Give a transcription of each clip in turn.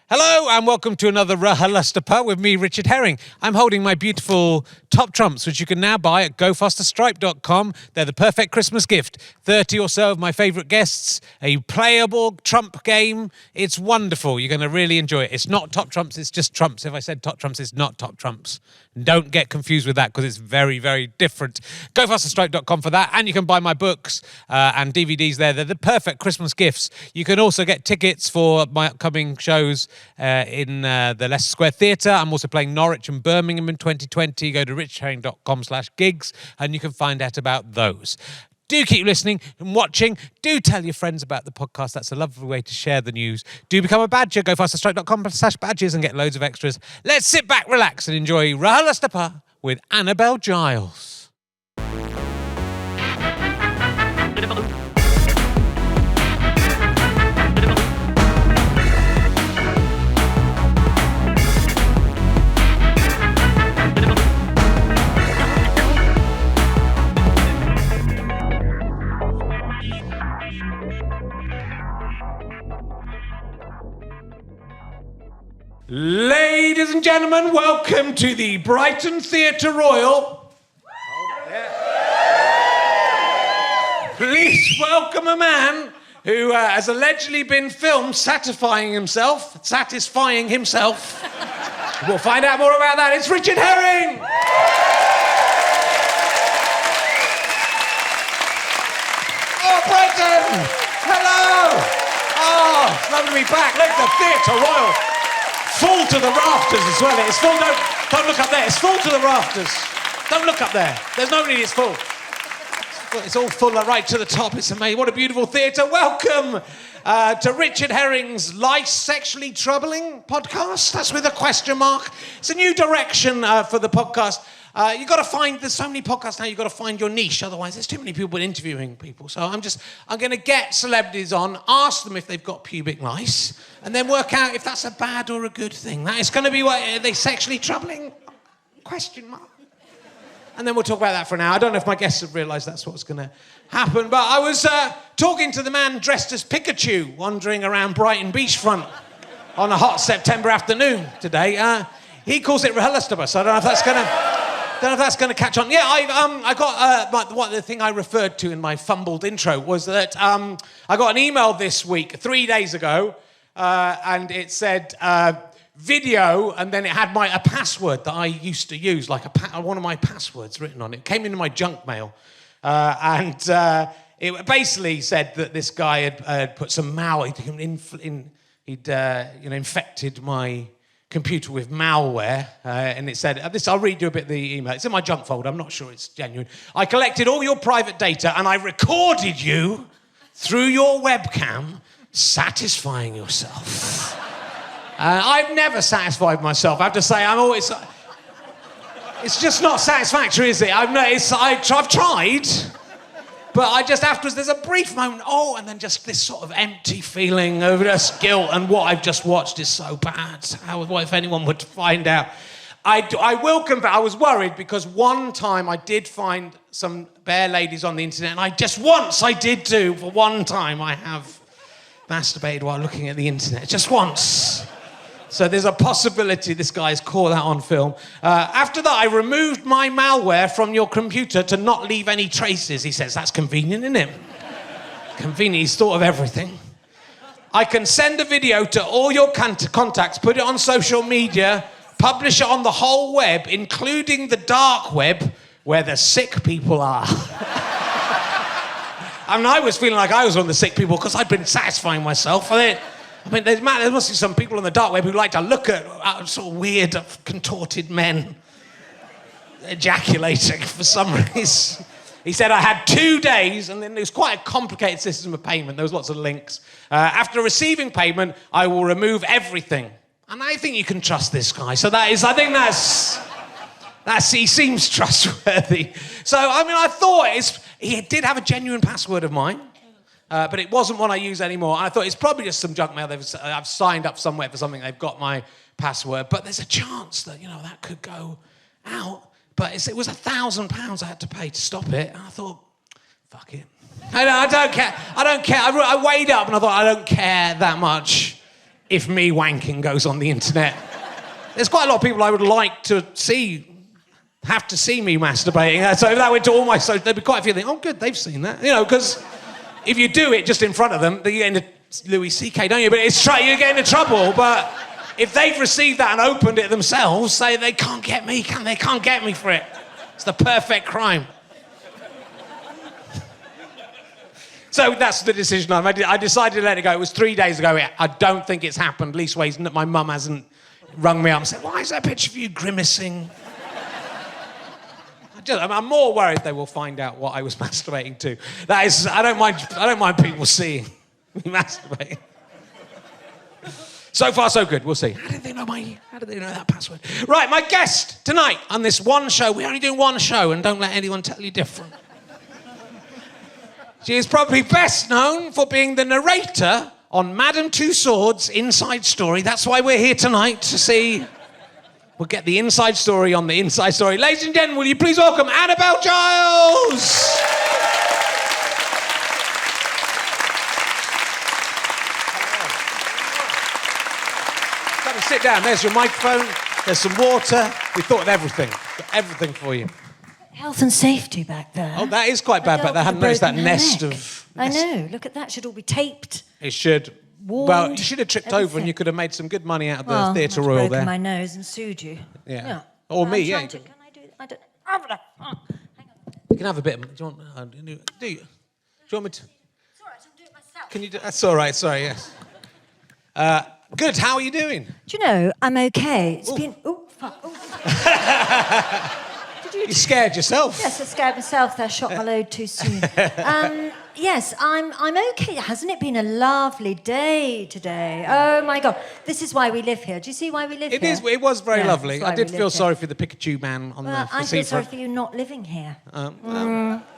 Hello and welcome to another RHLSTP with me, Richard Herring. I'm holding my beautiful top trumps, which you can now buy at gofasterstripe.com. They're the perfect Christmas gift. 30 or so of my favourite guests, a playable trump game. It's wonderful. You're going to really enjoy it. It's not top trumps, it's just trumps. If I said top trumps, it's not top trumps. Don't get confused with that because it's very, very different. Gofasterstripe.com for that. And you can buy my books and DVDs there. They're the perfect Christmas gifts. You can also get tickets for my upcoming shows in the Leicester Square Theatre. I'm also playing Norwich and Birmingham in 2020. Go to richherring.com/gigs and you can find out about those. Do keep listening and watching. Do tell your friends about the podcast. That's a lovely way to share the news. Do become a badger. Go fasterstripe.com/badges and get loads of extras. Let's sit back, relax and enjoy RHLSTP with Annabelle Giles. Ladies and gentlemen, welcome to the Brighton Theatre Royal. Please welcome a man who has allegedly been filmed satisfying himself. We'll find out more about that. It's Richard Herring. Oh, Brighton! Hello! Oh, it's lovely to be back. Look, the Theatre Royal. Full to the rafters as well. It's full. Don't look up there. It's full to the rafters. Don't look up there. There's no need. It's full. It's all full right to the top. It's amazing. What a beautiful theatre. Welcome to Richard Herring's Lice Sexually Troubling podcast. That's with a question mark. It's a new direction for the podcast. You've got to find, there's so many podcasts now, you've got to find your niche, otherwise there's too many people interviewing people. So I'm going to get celebrities on, ask them if they've got pubic lice, and then work out if that's a bad or a good thing. That is going to be, are they sexually troubling? Question mark. And then we'll talk about that for an hour. I don't know if my guests have realised that's what's going to happen, but I was talking to the man dressed as Pikachu, wandering around Brighton beachfront on a hot September afternoon today. He calls it RHLSTP, so I don't know if that's going to... Don't know if that's going to catch on. Yeah, I got the thing I referred to in my fumbled intro was that I got an email this week, 3 days ago, and it said video, and then it had a password that I used to use, like one of my passwords written on it. It came into my junk mail, and it basically said that this guy had put some malware. He'd infected my computer with malware, and it said, I'll read you a bit of the email. It's in my junk folder. I'm not sure it's genuine. I collected all your private data and I recorded you through your webcam satisfying yourself. I've never satisfied myself. I have to say, I'm always... It's just not satisfactory, is it? I've tried, but I just afterwards, there's a brief moment, and then just this sort of empty feeling of just guilt, and what I've just watched is so bad. What if anyone would find out? I will confess, I was worried because one time I did find some bare ladies on the internet, and I did do, for one time, I have masturbated while looking at the internet, just once. So there's a possibility this guy's caught that on film. After that, I removed my malware from your computer to not leave any traces. He says, that's convenient, isn't it? Convenient, he's thought of everything. I can send a video to all your contacts, put it on social media, publish it on the whole web, including the dark web, where the sick people are. I was feeling like I was one of the sick people because I'd been satisfying myself with it. There must be some people on the dark web who like to look at sort of weird, contorted men ejaculating for some reason. He said I had 2 days, and then it was quite a complicated system of payment. There was lots of links. After receiving payment, I will remove everything. And I think you can trust this guy. So he seems trustworthy. So, I thought he did have a genuine password of mine. But it wasn't one I use anymore. And I thought it's probably just some junk mail. I've signed up somewhere for something. They've got my password. But there's a chance that, that could go out. But it was £1,000 I had to pay to stop it. And I thought, fuck it. I don't care. I weighed up and I thought, I don't care that much if me wanking goes on the internet. There's quite a lot of people I would like to have to see me masturbating. So if that went to all my social, there'd be quite a few things. Oh, good, they've seen that. You know, because if you do it just in front of them, then you get into Louis C.K., don't you? But you get into trouble. But if they've received that and opened it themselves, they can't get me, can they? Can't get me for it. It's the perfect crime. So that's the decision I made. I decided to let it go. It was 3 days ago. I don't think it's happened. Leastways, my mum hasn't rung me up and said, why is that picture of you grimacing? I'm more worried they will find out what I was masturbating to. That is, I don't mind people seeing me masturbating. So far, so good. We'll see. How did they know that password? Right, my guest tonight on this one show. We're only doing one show, and don't let anyone tell you different. She is probably best known for being the narrator on Madame Tussauds' Inside Story. That's why we're here tonight, to see... We'll get the inside story on the inside story. Ladies and gentlemen, will you please welcome Annabelle Giles? Come and sit down. There's your microphone. There's some water. We thought of everything. Got everything for you. Health and safety back there. Oh, that is quite bad back there. I hadn't noticed that nest of... I know. Look at that. Should all be taped. It should. Warned, well, you should have tripped over and you could have made some good money out of the Theatre Royal there. My nose and sued you. Yeah. Or me, yeah. Can I do it? I don't... Hang on. You can have a bit of... Do you want... Do you want me to... It's all right, I'll do it myself. Can you do... That's all right, sorry, yes. Good, how are you doing? Do you know, I'm okay. It's been... Oh, fuck. Oh. You scared yourself? Yes, I scared myself there. Shot my load too soon. Yes, I'm okay. Hasn't it been a lovely day today? Oh my God, this is why we live here. Do you see why we live here? It was very lovely. I did feel sorry for the Pikachu man on the I feel sorry for you not living here.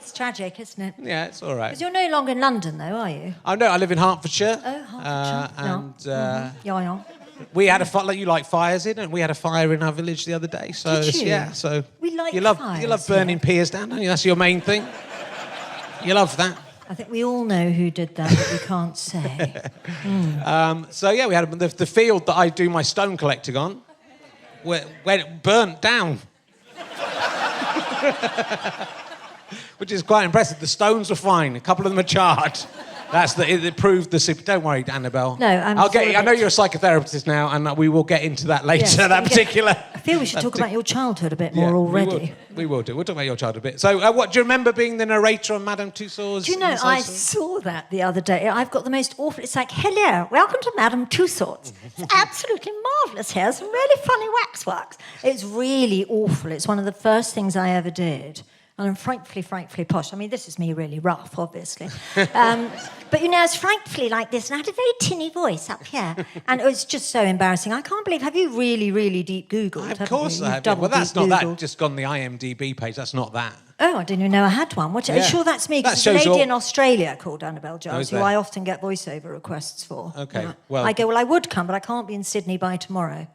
It's tragic, isn't it? Yeah, it's all right. Because you're no longer in London, though, are you? Oh no, I live in Hertfordshire. Oh, Hertfordshire. And we had a fire. You like fires, didn't we? We had a fire in our village the other day. So did you? Yeah, so we like you love fires, you love burning piers down, don't you? That's your main thing. You love that. I think we all know who did that, but we can't say. So yeah, we had the field that I do my stone collecting on, where it burnt down, which is quite impressive. The stones were fine. A couple of them are charred. It proved the super. Don't worry, Annabelle. No, I know you're a psychotherapist now, and we will get into that later. Yes, I feel we should talk about your childhood a bit more already. We will do. We'll talk about your childhood a bit. So, what do you remember being the narrator on Madame Tussauds? Do you know, I saw that the other day. I've got the most awful. It's like, hello, welcome to Madame Tussauds. It's absolutely marvellous here. Some really funny waxworks. It's really awful. It's one of the first things I ever did. And I'm frightfully posh. I mean, this is me really rough, obviously. But, you know, I was frightfully like this, and I had a very tinny voice up here. And it was just so embarrassing. I can't believe... Have you really deep Googled? Of course I have. Yeah. Well, that's not that. Just gone the IMDb page. That's not that. Oh, I didn't even know I had one. Are you sure that's me? Because there's a lady in Australia called Annabelle Giles, who I often get voiceover requests for. Okay, well... I go, well, I would come, but I can't be in Sydney by tomorrow.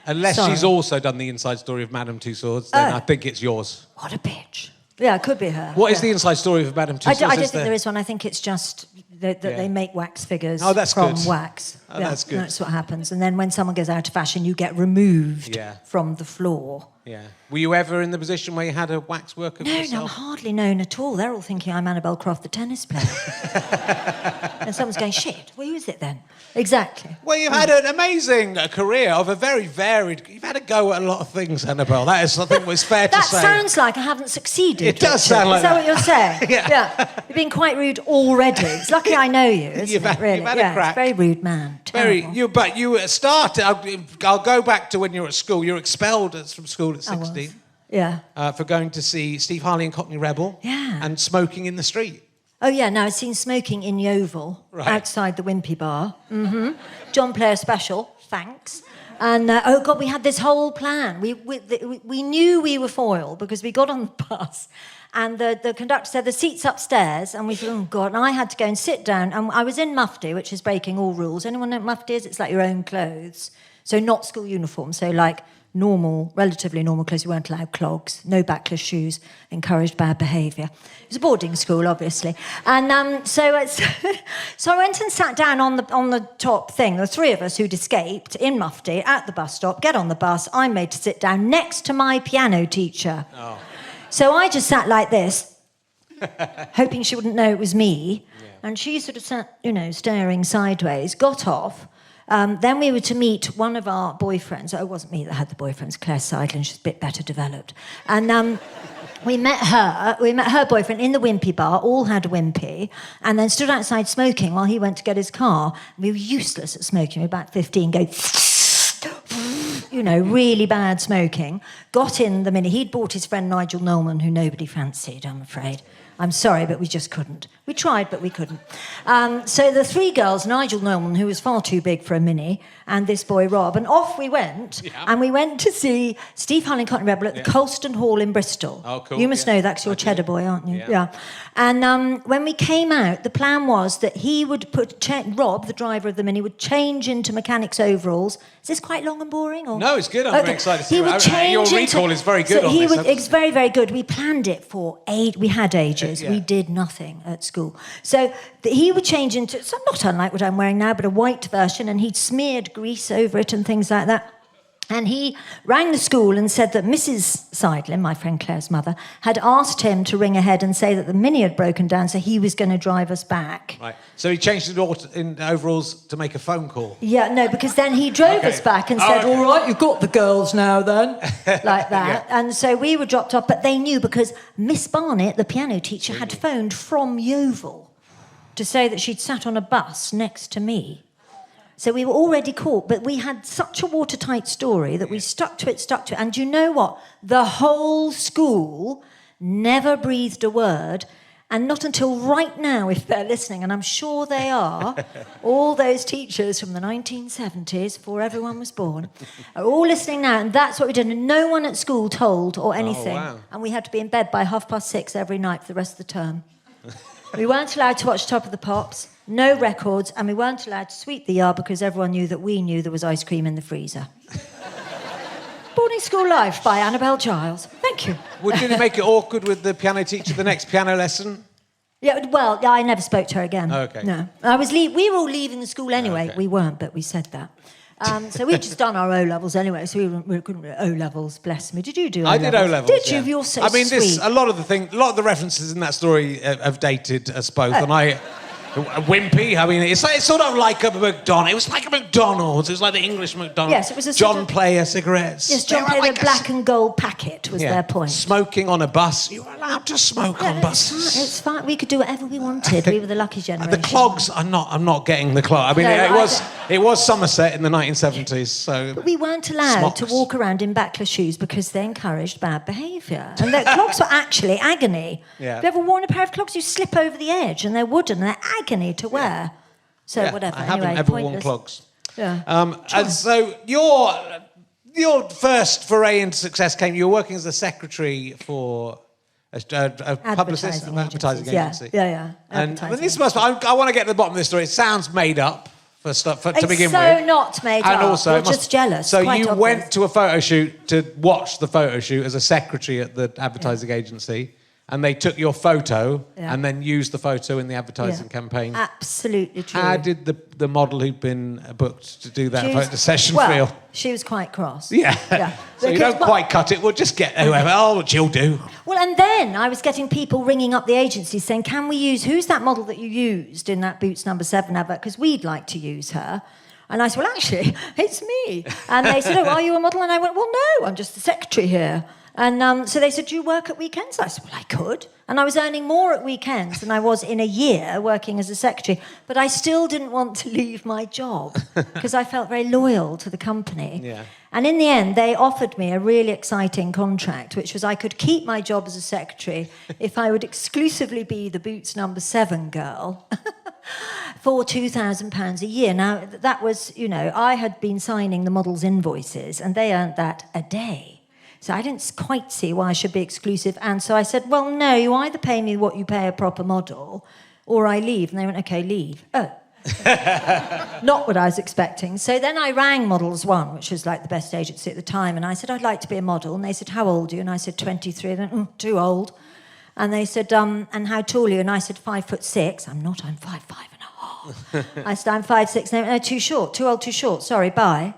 Unless she's also done the inside story of Madame Tussauds, then I think it's yours. What a bitch. Yeah, it could be her. What is the inside story of Madame Tussauds? I don't think there is one. I think it's just that they make wax figures from wax. Oh, that's good. That's what happens. And then when someone goes out of fashion, you get removed from the floor. Yeah. Were you ever in the position where you had a wax work of yourself? No, I'm hardly known at all. They're all thinking I'm Annabelle Croft, the tennis player. And someone's going, shit, well, who is it then? Exactly. Well, you've had an amazing career of a very varied... You've had a go at a lot of things, Annabelle. That is, I think, what's fair to say. That sounds like I haven't succeeded. It does sound like that. Is that what you're saying? Yeah. You've been quite rude already. It's lucky I know you, isn't it, really? You've had a crack. It's a very rude man. But you started... I'll go back to when you were at school. You were expelled from school at 16. For going to see Steve Harley and Cockney Rebel. Yeah. And smoking in the street. Oh, yeah, no, I've seen smoking in the Oval, outside the Wimpy Bar. John Player special, thanks. And, oh, God, we had this whole plan. We knew we were foiled because we got on the bus and the conductor said, the seat's upstairs. And we thought, oh, God, and I had to go and sit down. And I was in mufti, which is breaking all rules. Anyone know what mufti is? It's like your own clothes. So not school uniform. So, like, relatively normal clothes. We weren't allowed clogs, no backless shoes, encouraged bad behaviour. It was a boarding school, obviously. And so I went and sat down on the top thing, the three of us who'd escaped in mufti at the bus stop, get on the bus. I'm made to sit down next to my piano teacher. Oh. So I just sat like this, hoping she wouldn't know it was me. Yeah. And she sort of sat, staring sideways, got off. Then we were to meet one of our boyfriends. Oh, it wasn't me that had the boyfriends, Claire Seidlin. She's a bit better developed. And we met her boyfriend in the Wimpy bar, all had a Wimpy, and then stood outside smoking while he went to get his car. We were useless at smoking. We were about 15, go... really bad smoking. Got in the Mini. He'd bought his friend Nigel Knowlman, who nobody fancied, I'm afraid. I'm sorry, but we just couldn't. We tried, but we couldn't. So the three girls, Nigel Knowlman, who was far too big for a Mini, and this boy Rob, and off we went, and we went to see Steve Hull and Cotton Rebel at the Colston Hall in Bristol. Oh, cool. You must know that because you're a Cheddar boy, aren't you? Yeah. And when we came out, the plan was that he would Rob, the driver of the Mini, would change into mechanic's overalls. Is this quite long and boring? Or? No, it's good. I'm very excited to see it. Your recall is very good on this. It's very, very good. We planned it for we had ages. We did nothing at school. So he would change into, so not unlike what I'm wearing now, but a white version, and he'd smeared grease over it and things like that. And he rang the school and said that Mrs. Seidlin, my friend Claire's mother, had asked him to ring ahead and say that the Mini had broken down, so he was going to drive us back. Right. So he changed it all in overalls to make a phone call? Yeah, no, because then he drove us back and said, all right, you've got the girls now then, like that. Yeah. And so we were dropped off, but they knew because Miss Barnett, the piano teacher, had phoned from Yeovil to say that she'd sat on a bus next to me. So we were already caught, but we had such a watertight story that we stuck to it. And you know what? The whole school never breathed a word. And not until right now, if they're listening, and I'm sure they are, all those teachers from the 1970s, before everyone was born, are all listening now. And that's what we did. And no one at school told or anything. Oh, wow. And we had to be in bed by 6:30 every night for the rest of the term. We weren't allowed to watch Top of the Pops. No records, and we weren't allowed to sweep the yard because everyone knew that we knew there was ice cream in the freezer. Boarding School Life by Annabelle Giles. Thank you. Well, did it make it awkward with the piano teacher the next piano lesson? Yeah, well, I never spoke to her again. Oh, okay. No. We were all leaving the school anyway. Okay. We weren't, but we said that. So we'd just done our O-levels anyway, so we couldn't do O-levels, bless me. Did you do O-levels? I did O-levels, Did you? You're so sweet. A lot of the references in that story have dated us both, and Wimpy, it's sort of like a McDonald's. It was like a McDonald's. It was like the English McDonald's. Yes, it was a John Player cigarettes. Yes, John Player black and gold packet was their point. Smoking on a bus. You were allowed to smoke on buses. It's fine. We could do whatever we wanted. We were the lucky generation. The clogs, I'm not getting the clog. It was Somerset in the 1970s, so... But we weren't allowed to walk around in backless shoes because they encouraged bad behaviour. And the clogs were actually agony. Yeah. Have you ever worn a pair of clogs? You slip over the edge and they're wooden and they're agony to wear. So whatever. I haven't ever worn clogs. Yeah. And so your first foray into success came. You were working as a secretary for a publicist, advertising agency. Yeah. And this I want to get to the bottom of this story. It sounds made up to begin with. It's so not made up. And also, you're just jealous. So you went to a photo shoot to watch the photo shoot as a secretary at the advertising agency. And they took your photo and then used the photo in the advertising campaign. Absolutely true. How did the model who'd been booked to do that photo session feel? She was quite cross. Yeah. So you don't quite cut it. We'll just get whoever. Oh, what she'll do. Well, and then I was getting people ringing up the agency saying, can we use... Who's that model that you used in that Boots No. 7 advert? Because we'd like to use her. And I said, well, actually, it's me. And they said, oh, are you a model? And I went, well, no, I'm just the secretary here. And so they said, do you work at weekends? I said, well, I could. And I was earning more at weekends than I was in a year working as a secretary. But I still didn't want to leave my job because I felt very loyal to the company. Yeah. And in the end, they offered me a really exciting contract, which was I could keep my job as a secretary if I would exclusively be the Boots No. 7 girl for £2,000 a year. Now, that was, I had been signing the models' invoices, and they earned that a day. So I didn't quite see why I should be exclusive. And so I said, well, no, you either pay me what you pay a proper model or I leave. And they went, OK, leave. Oh. Not what I was expecting. So then I rang Models One, which was like the best agency at the time, and I said, I'd like to be a model. And they said, how old are you? And I said, 23. And they went, too old. And they said, and how tall are you? And I said, 5'6". I'm not, I'm 5'5.5". I said, I'm 5'6". And they went, no, too short, too old, too short. Sorry, bye.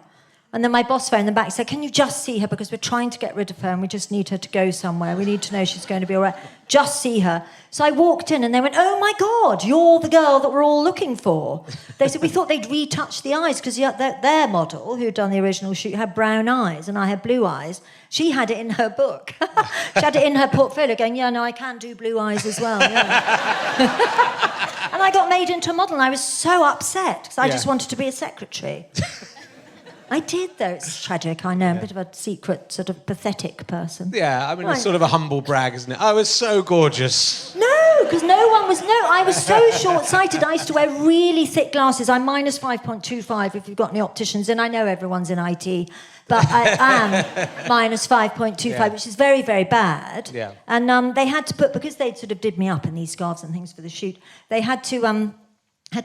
And then my boss phoned them back and said, can you just see her? Because we're trying to get rid of her and we just need her to go somewhere. We need to know she's going to be all right. Just see her. So I walked in and they went, oh, my God, you're the girl that we're all looking for. They said, we thought they'd retouch the eyes because their model, who'd done the original shoot, had brown eyes and I had blue eyes. She had it in her book. She had it in her portfolio going, yeah, no, I can do blue eyes as well. Yeah. And I got made into a model and I was so upset because I just wanted to be a secretary. I did, though. It's tragic, I know. I'm a bit of a secret, sort of pathetic person. Yeah, I mean, it's sort of a humble brag, isn't it? I was so gorgeous. No, because I was so short-sighted. I used to wear really thick glasses. I'm minus 5.25 if you've got any opticians, and I know everyone's in IT, but I am minus 5.25, which is very, very bad. Yeah. And they had to put, because they'd sort of did me up in these scarves and things for the shoot, they had to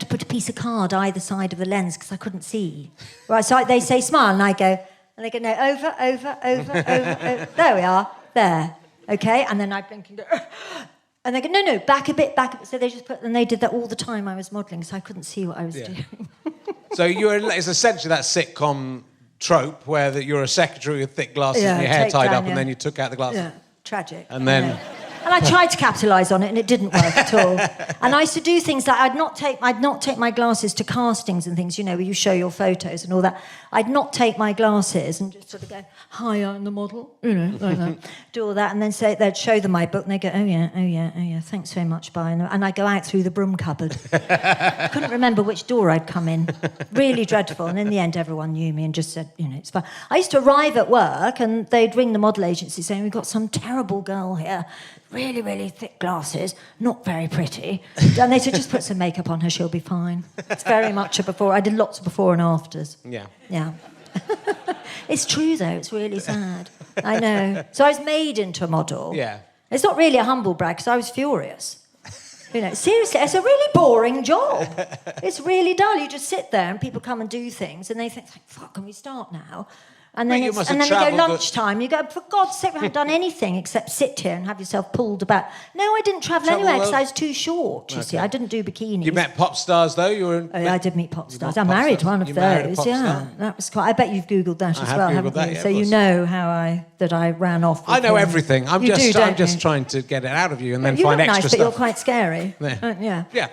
put a piece of card either side of the lens because I couldn't see. Right, so they say smile, and I go, and they go, no, over. There we are, there, okay? And then I blink and go, and they go, no, back a bit. So they just and they did that all the time I was modelling, so I couldn't see what I was doing. So it's essentially that sitcom trope where you're a secretary with thick glasses and your hair tied up, and then you took out the glasses. Yeah, tragic. And then... And I tried to capitalise on it, and it didn't work at all. And I used to do things like I'd not take my glasses to castings and things, you know, where you show your photos and all that. I'd not take my glasses and just sort of go, hi, I'm the model, you know, like that. Do all that, and then they'd show them my book, and they go, oh yeah, thanks very much, bye. And I go out through the broom cupboard. Couldn't remember which door I'd come in. Really dreadful. And in the end, everyone knew me and just said, you know, it's fine. I used to arrive at work, and they'd ring the model agency saying, we've got some terrible girl here. Really, really thick glasses, not very pretty. And they said, just put some makeup on her, she'll be fine. It's very much a before. I did lots of before and afters. Yeah. It's true, though. It's really sad. I know. So I was made into a model. Yeah. It's not really a humble brag, because I was furious. You know, seriously, it's a really boring job. It's really dull. You just sit there and people come and do things and they think, fuck, can we start now? And then, they go lunchtime. You go, for God's sake, we haven't done anything except sit here and have yourself pulled about. No, I didn't travel anywhere because I was too short, you see. I didn't do bikinis. You met pop stars, though? I did meet pop stars. I married one of those, yeah. That was quite... I bet you've Googled that as well, haven't you? So you know how I ran off with I know him. Everything. I'm just trying to get it out of you and then find extra nice, stuff. But you're quite scary. Yeah.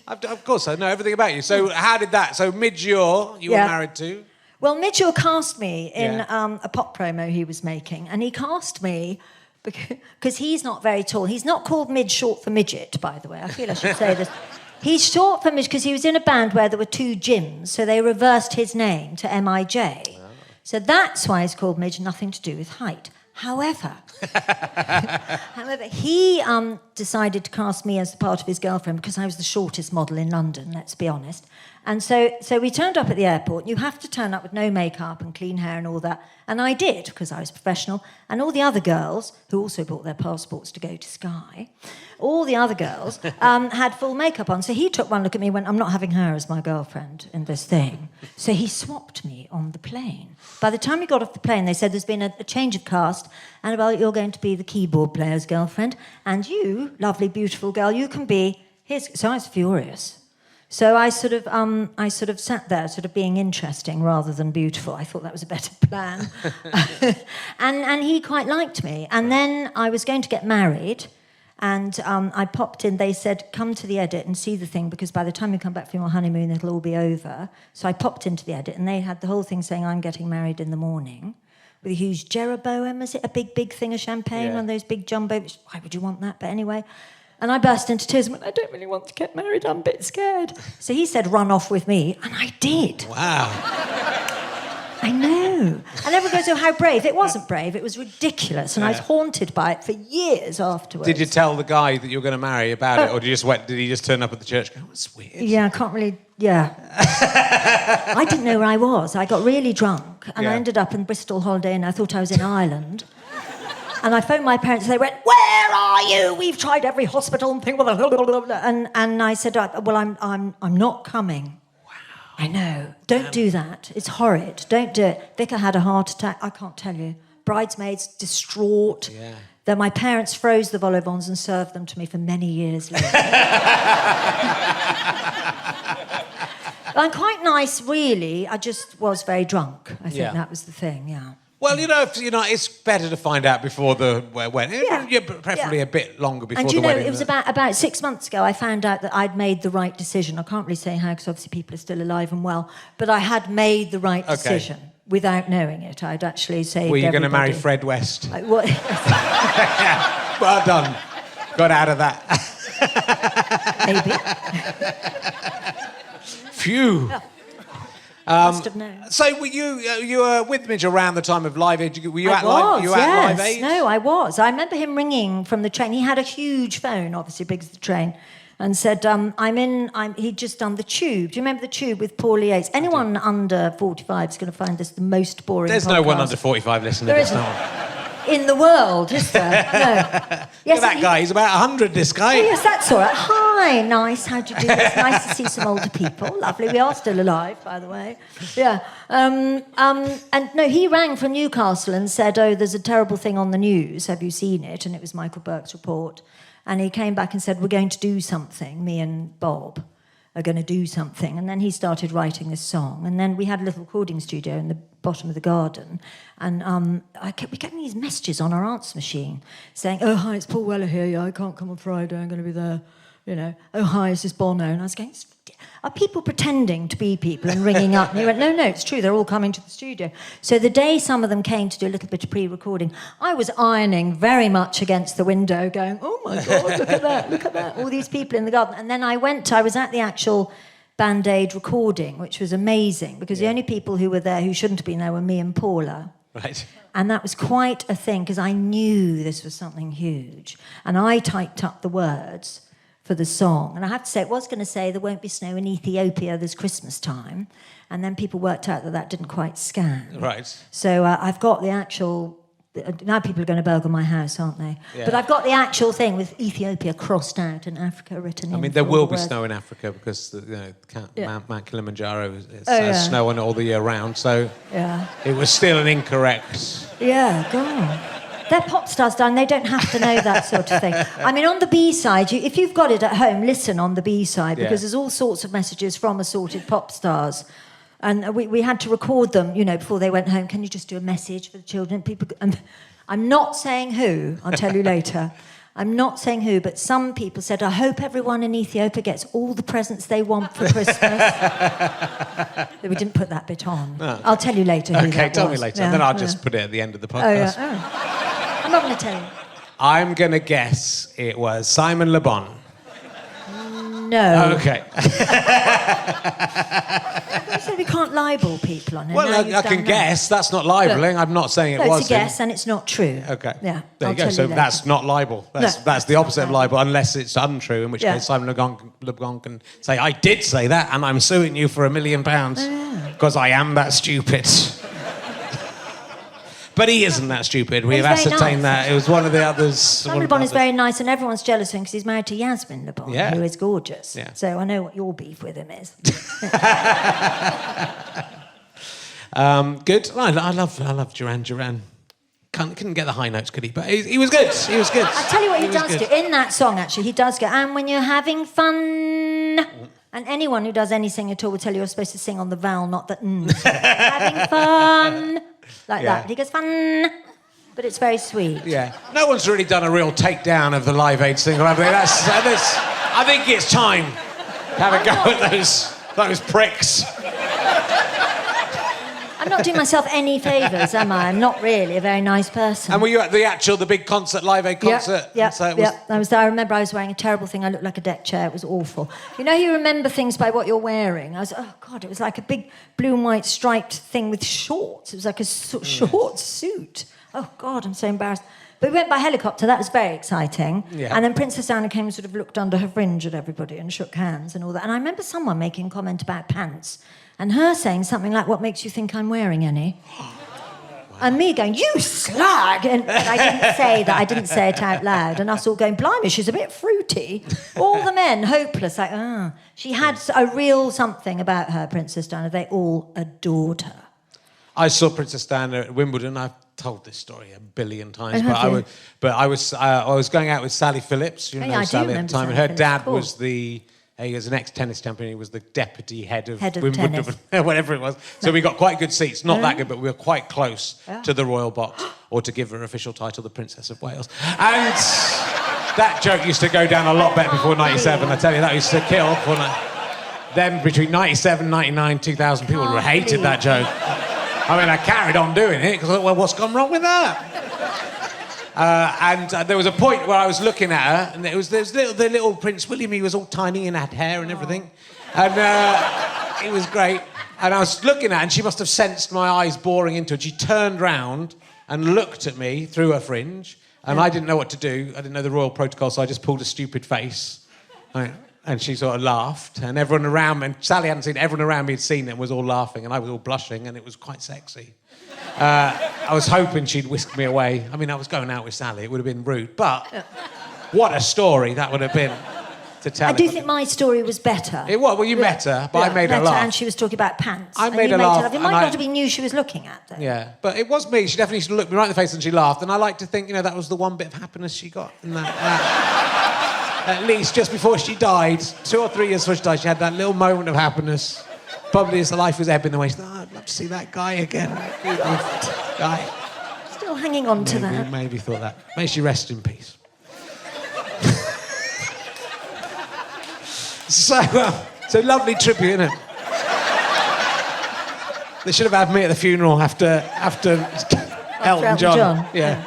Of course, I know everything about you. So how did that... So mid-yaw, you were married to... Well, Mitchell cast me in a pop promo he was making, and he cast me because he's not very tall. He's not called Mid short for midget, by the way. I feel I should say this. He's short for midget because he was in a band where there were two Jims, so they reversed his name to M.I.J. Oh. So that's why he's called Midge, nothing to do with height. However, he decided to cast me as part of his girlfriend because I was the shortest model in London, let's be honest. And so we turned up at the airport. You have to turn up with no makeup and clean hair and all that. And I did, because I was professional. And all the other girls, who also bought their passports to go to Skye, all the other girls had full makeup on. So he took one look at me and went, I'm not having her as my girlfriend in this thing. So he swapped me on the plane. By the time we got off the plane, they said, there's been a change of cast. Annabelle, you're going to be the keyboard player's girlfriend. And you, lovely, beautiful girl, you can be his... So I was furious. So I sort of sat there, sort of being interesting rather than beautiful. I thought that was a better plan. and he quite liked me. And then I was going to get married, and I popped in. They said, come to the edit and see the thing, because by the time you come back from your honeymoon, it'll all be over. So I popped into the edit, and they had the whole thing saying, I'm getting married in the morning, with a huge Jeroboam, is it? A big thing of champagne, one of those big jumbo... Why would you want that? But anyway... And I burst into tears and went, I don't really want to get married, I'm a bit scared. So he said, run off with me, and I did. Wow. I know. And everyone goes, oh, how brave. It wasn't brave, it was ridiculous, and I was haunted by it for years afterwards. Did you tell the guy that you were going to marry about it, or did he just turn up at the church and go, oh, it's weird? Yeah, I can't really, I didn't know where I was. I got really drunk, and I ended up in Bristol Holiday Inn. I thought I was in Ireland. And I phoned my parents, they went, "Where are you? We've tried every hospital and thing." And I said, "Well, I'm not coming." Wow. I know. Don't do that. It's horrid. Don't do it. Vicar had a heart attack. I can't tell you. Bridesmaids distraught. Yeah. Then my parents froze the vol au vents and served them to me for many years later. I'm quite nice, really. I just was very drunk. I think that was the thing, yeah. Well, it's better to find out before the wedding. Yeah. Preferably a bit longer before the wedding. And it was about 6 months ago I found out that I'd made the right decision. I can't really say how, because obviously people are still alive and well, but I had made the right decision without knowing it. I'd actually saved Were you everybody. going to marry Fred West? What? Yeah. Well done. Got out of that. Maybe. Phew. Must have known. So were you were with Midge around the time of Live Aid? Were you at Live Aid? No, I was. I remember him ringing from the train. He had a huge phone, obviously big as the train, and said, he'd just done the Tube. Do you remember the Tube with Paulie Yates? Anyone under 45 is going to find this the most boring There's podcast. no one under 45 listening to this. In the world, is there? No. Yes, that guy, he's about 100, this guy. Oh, yes, that's all right. Hi, nice, how'd you do? It's nice to see some older people. Lovely, we are still alive, by the way. Yeah. And no, he rang from Newcastle and said, "Oh, there's a terrible thing on the news. Have you seen it?" And it was Michael Burke's report. And he came back and said, "We're going to do something, me and Bob are going to do something." And then he started writing this song. And then we had a little recording studio in the bottom of the garden. And we kept getting these messages on our answer machine saying, "Oh, hi, it's Paul Weller here. Yeah, I can't come on Friday. I'm going to be there. You know, oh, hi, is this Bono?" And I was going, are people pretending to be people and ringing up? And he went, no, it's true. They're all coming to the studio. So the day some of them came to do a little bit of pre-recording, I was ironing very much against the window going, "Oh, my God, look at that, all these people in the garden." And then I was at the actual Band Aid recording, which was amazing, because the only people who were there who shouldn't have been there were me and Paula. Right. And that was quite a thing, because I knew this was something huge. And I typed up the words for the song. And I have to say, it was going to say, "There won't be snow in Ethiopia this Christmas time." And then people worked out that didn't quite scan. Right. So I've got the actual... Now people are going to burgle my house, aren't they? Yeah. But I've got the actual thing with Ethiopia crossed out and Africa written in. I mean, there will be snow in Africa because Mount Kilimanjaro has snow on it all the year round. So it was still an incorrect... Yeah, God. They're pop stars, darling. They don't have to know that sort of thing. I mean, on the B-side, if you've got it at home, listen on the B-side, because there's all sorts of messages from assorted pop stars. And we had to record them, before they went home. "Can you just do a message for the children?" I'm not saying who, I'll tell you later. I'm not saying who, but some people said, "I hope everyone in Ethiopia gets all the presents they want for Christmas." We didn't put that bit on. No. I'll tell you later who that was. Okay, tell me later. Then I'll just put it at the end of the podcast. I'm not going to tell you. I'm going to guess it was Simon Le Bon. No. Okay. So we can't libel people on it. Well, I can guess. That's not libeling. I'm not saying it was. It's a guess, and it's not true. Okay. Yeah. There you go. So that's not libel. That's the opposite of libel, unless it's untrue, in which case Simon Le Bon can say, "I did say that, and I'm suing you for £1 million because I am that stupid." But he isn't that stupid. We've ascertained that. It was one of the others. Simon Le Bon is very nice, and everyone's jealous of him because he's married to Yasmin Le Bon, who is gorgeous. Yeah. So I know what your beef with him is. Good. I love Duran Duran. Couldn't get the high notes, could he? But he was good. He was good. I tell you what he does do. In that song, actually, he does go, "And when you're having fun..." And anyone who does anything at all will tell you you're supposed to sing on the vowel, not the n. Having fun. Like that. He goes, "Fun." But it's very sweet. Yeah. No one's really done a real takedown of the Live Aid single, have they? I think it's time to have a go at those pricks. I'm not doing myself any favours, am I? I'm not really a very nice person. And were you at the big concert, Live Aid concert? Yeah. I was there. I remember I was wearing a terrible thing. I looked like a deck chair. It was awful. You remember things by what you're wearing. I was, oh, God, it was like a big blue and white striped thing with shorts. It was like a short suit. Oh, God, I'm so embarrassed. But we went by helicopter. That was very exciting. Yeah. And then Princess Diana came and sort of looked under her fringe at everybody and shook hands and all that. And I remember someone making a comment about pants and her saying something like, "What makes you think I'm wearing any?" And me going, you slag! And I didn't say that, I didn't say it out loud. And us all going, blimey, she's a bit fruity. All the men, hopeless, like, oh. She had a real something about her, Princess Diana. They all adored her. I saw Princess Diana at Wimbledon. I've told this story a billion times, Oh, I was going out with Sally Phillips. You know I Sally do at the time, remember and her Sally dad Phillips, was he was an ex-tennis champion. He was the deputy head of Wimbledon, whatever it was. So we got quite good seats. Not that good, but we were quite close to the royal box, or to give her official title, the Princess of Wales. And that joke used to go down a lot better before 97. I tell you, that used to kill. Then between 97, 99, 2000, people hated that joke. I mean, I carried on doing it because I thought, well, what's gone wrong with that? And there was a point where I was looking at her, and there was the little Prince William. He was all tiny and had hair and everything, and it was great. And I was looking at her, and she must have sensed my eyes boring into it. She turned round and looked at me through her fringe, and I didn't know what to do. I didn't know the royal protocol, so I just pulled a stupid face. And she sort of laughed, and everyone around me, and Sally hadn't seen it, everyone around me had seen it and was all laughing, and I was all blushing, and it was quite sexy. I was hoping she'd whisk me away. I mean, I was going out with Sally, it would have been rude, but what a story that would have been to tell. I do think my story was better. It was, well, you met her, but I made her laugh. And she was talking about pants. I made her laugh. It might not have been you she was looking at, though. Yeah, but it was me. She definitely sort of looked me right in the face and she laughed, and I like to think, that was the one bit of happiness she got in that. At least just before she died, 2 or 3 years before she died, she had that little moment of happiness. Probably as the life was ebbing away. She thought, I'd love to see that guy again. Guy. Still hanging on to that. Maybe thought that. May she rest in peace. So lovely tribute, isn't it? They should have had me at the funeral after Elton John. Yeah.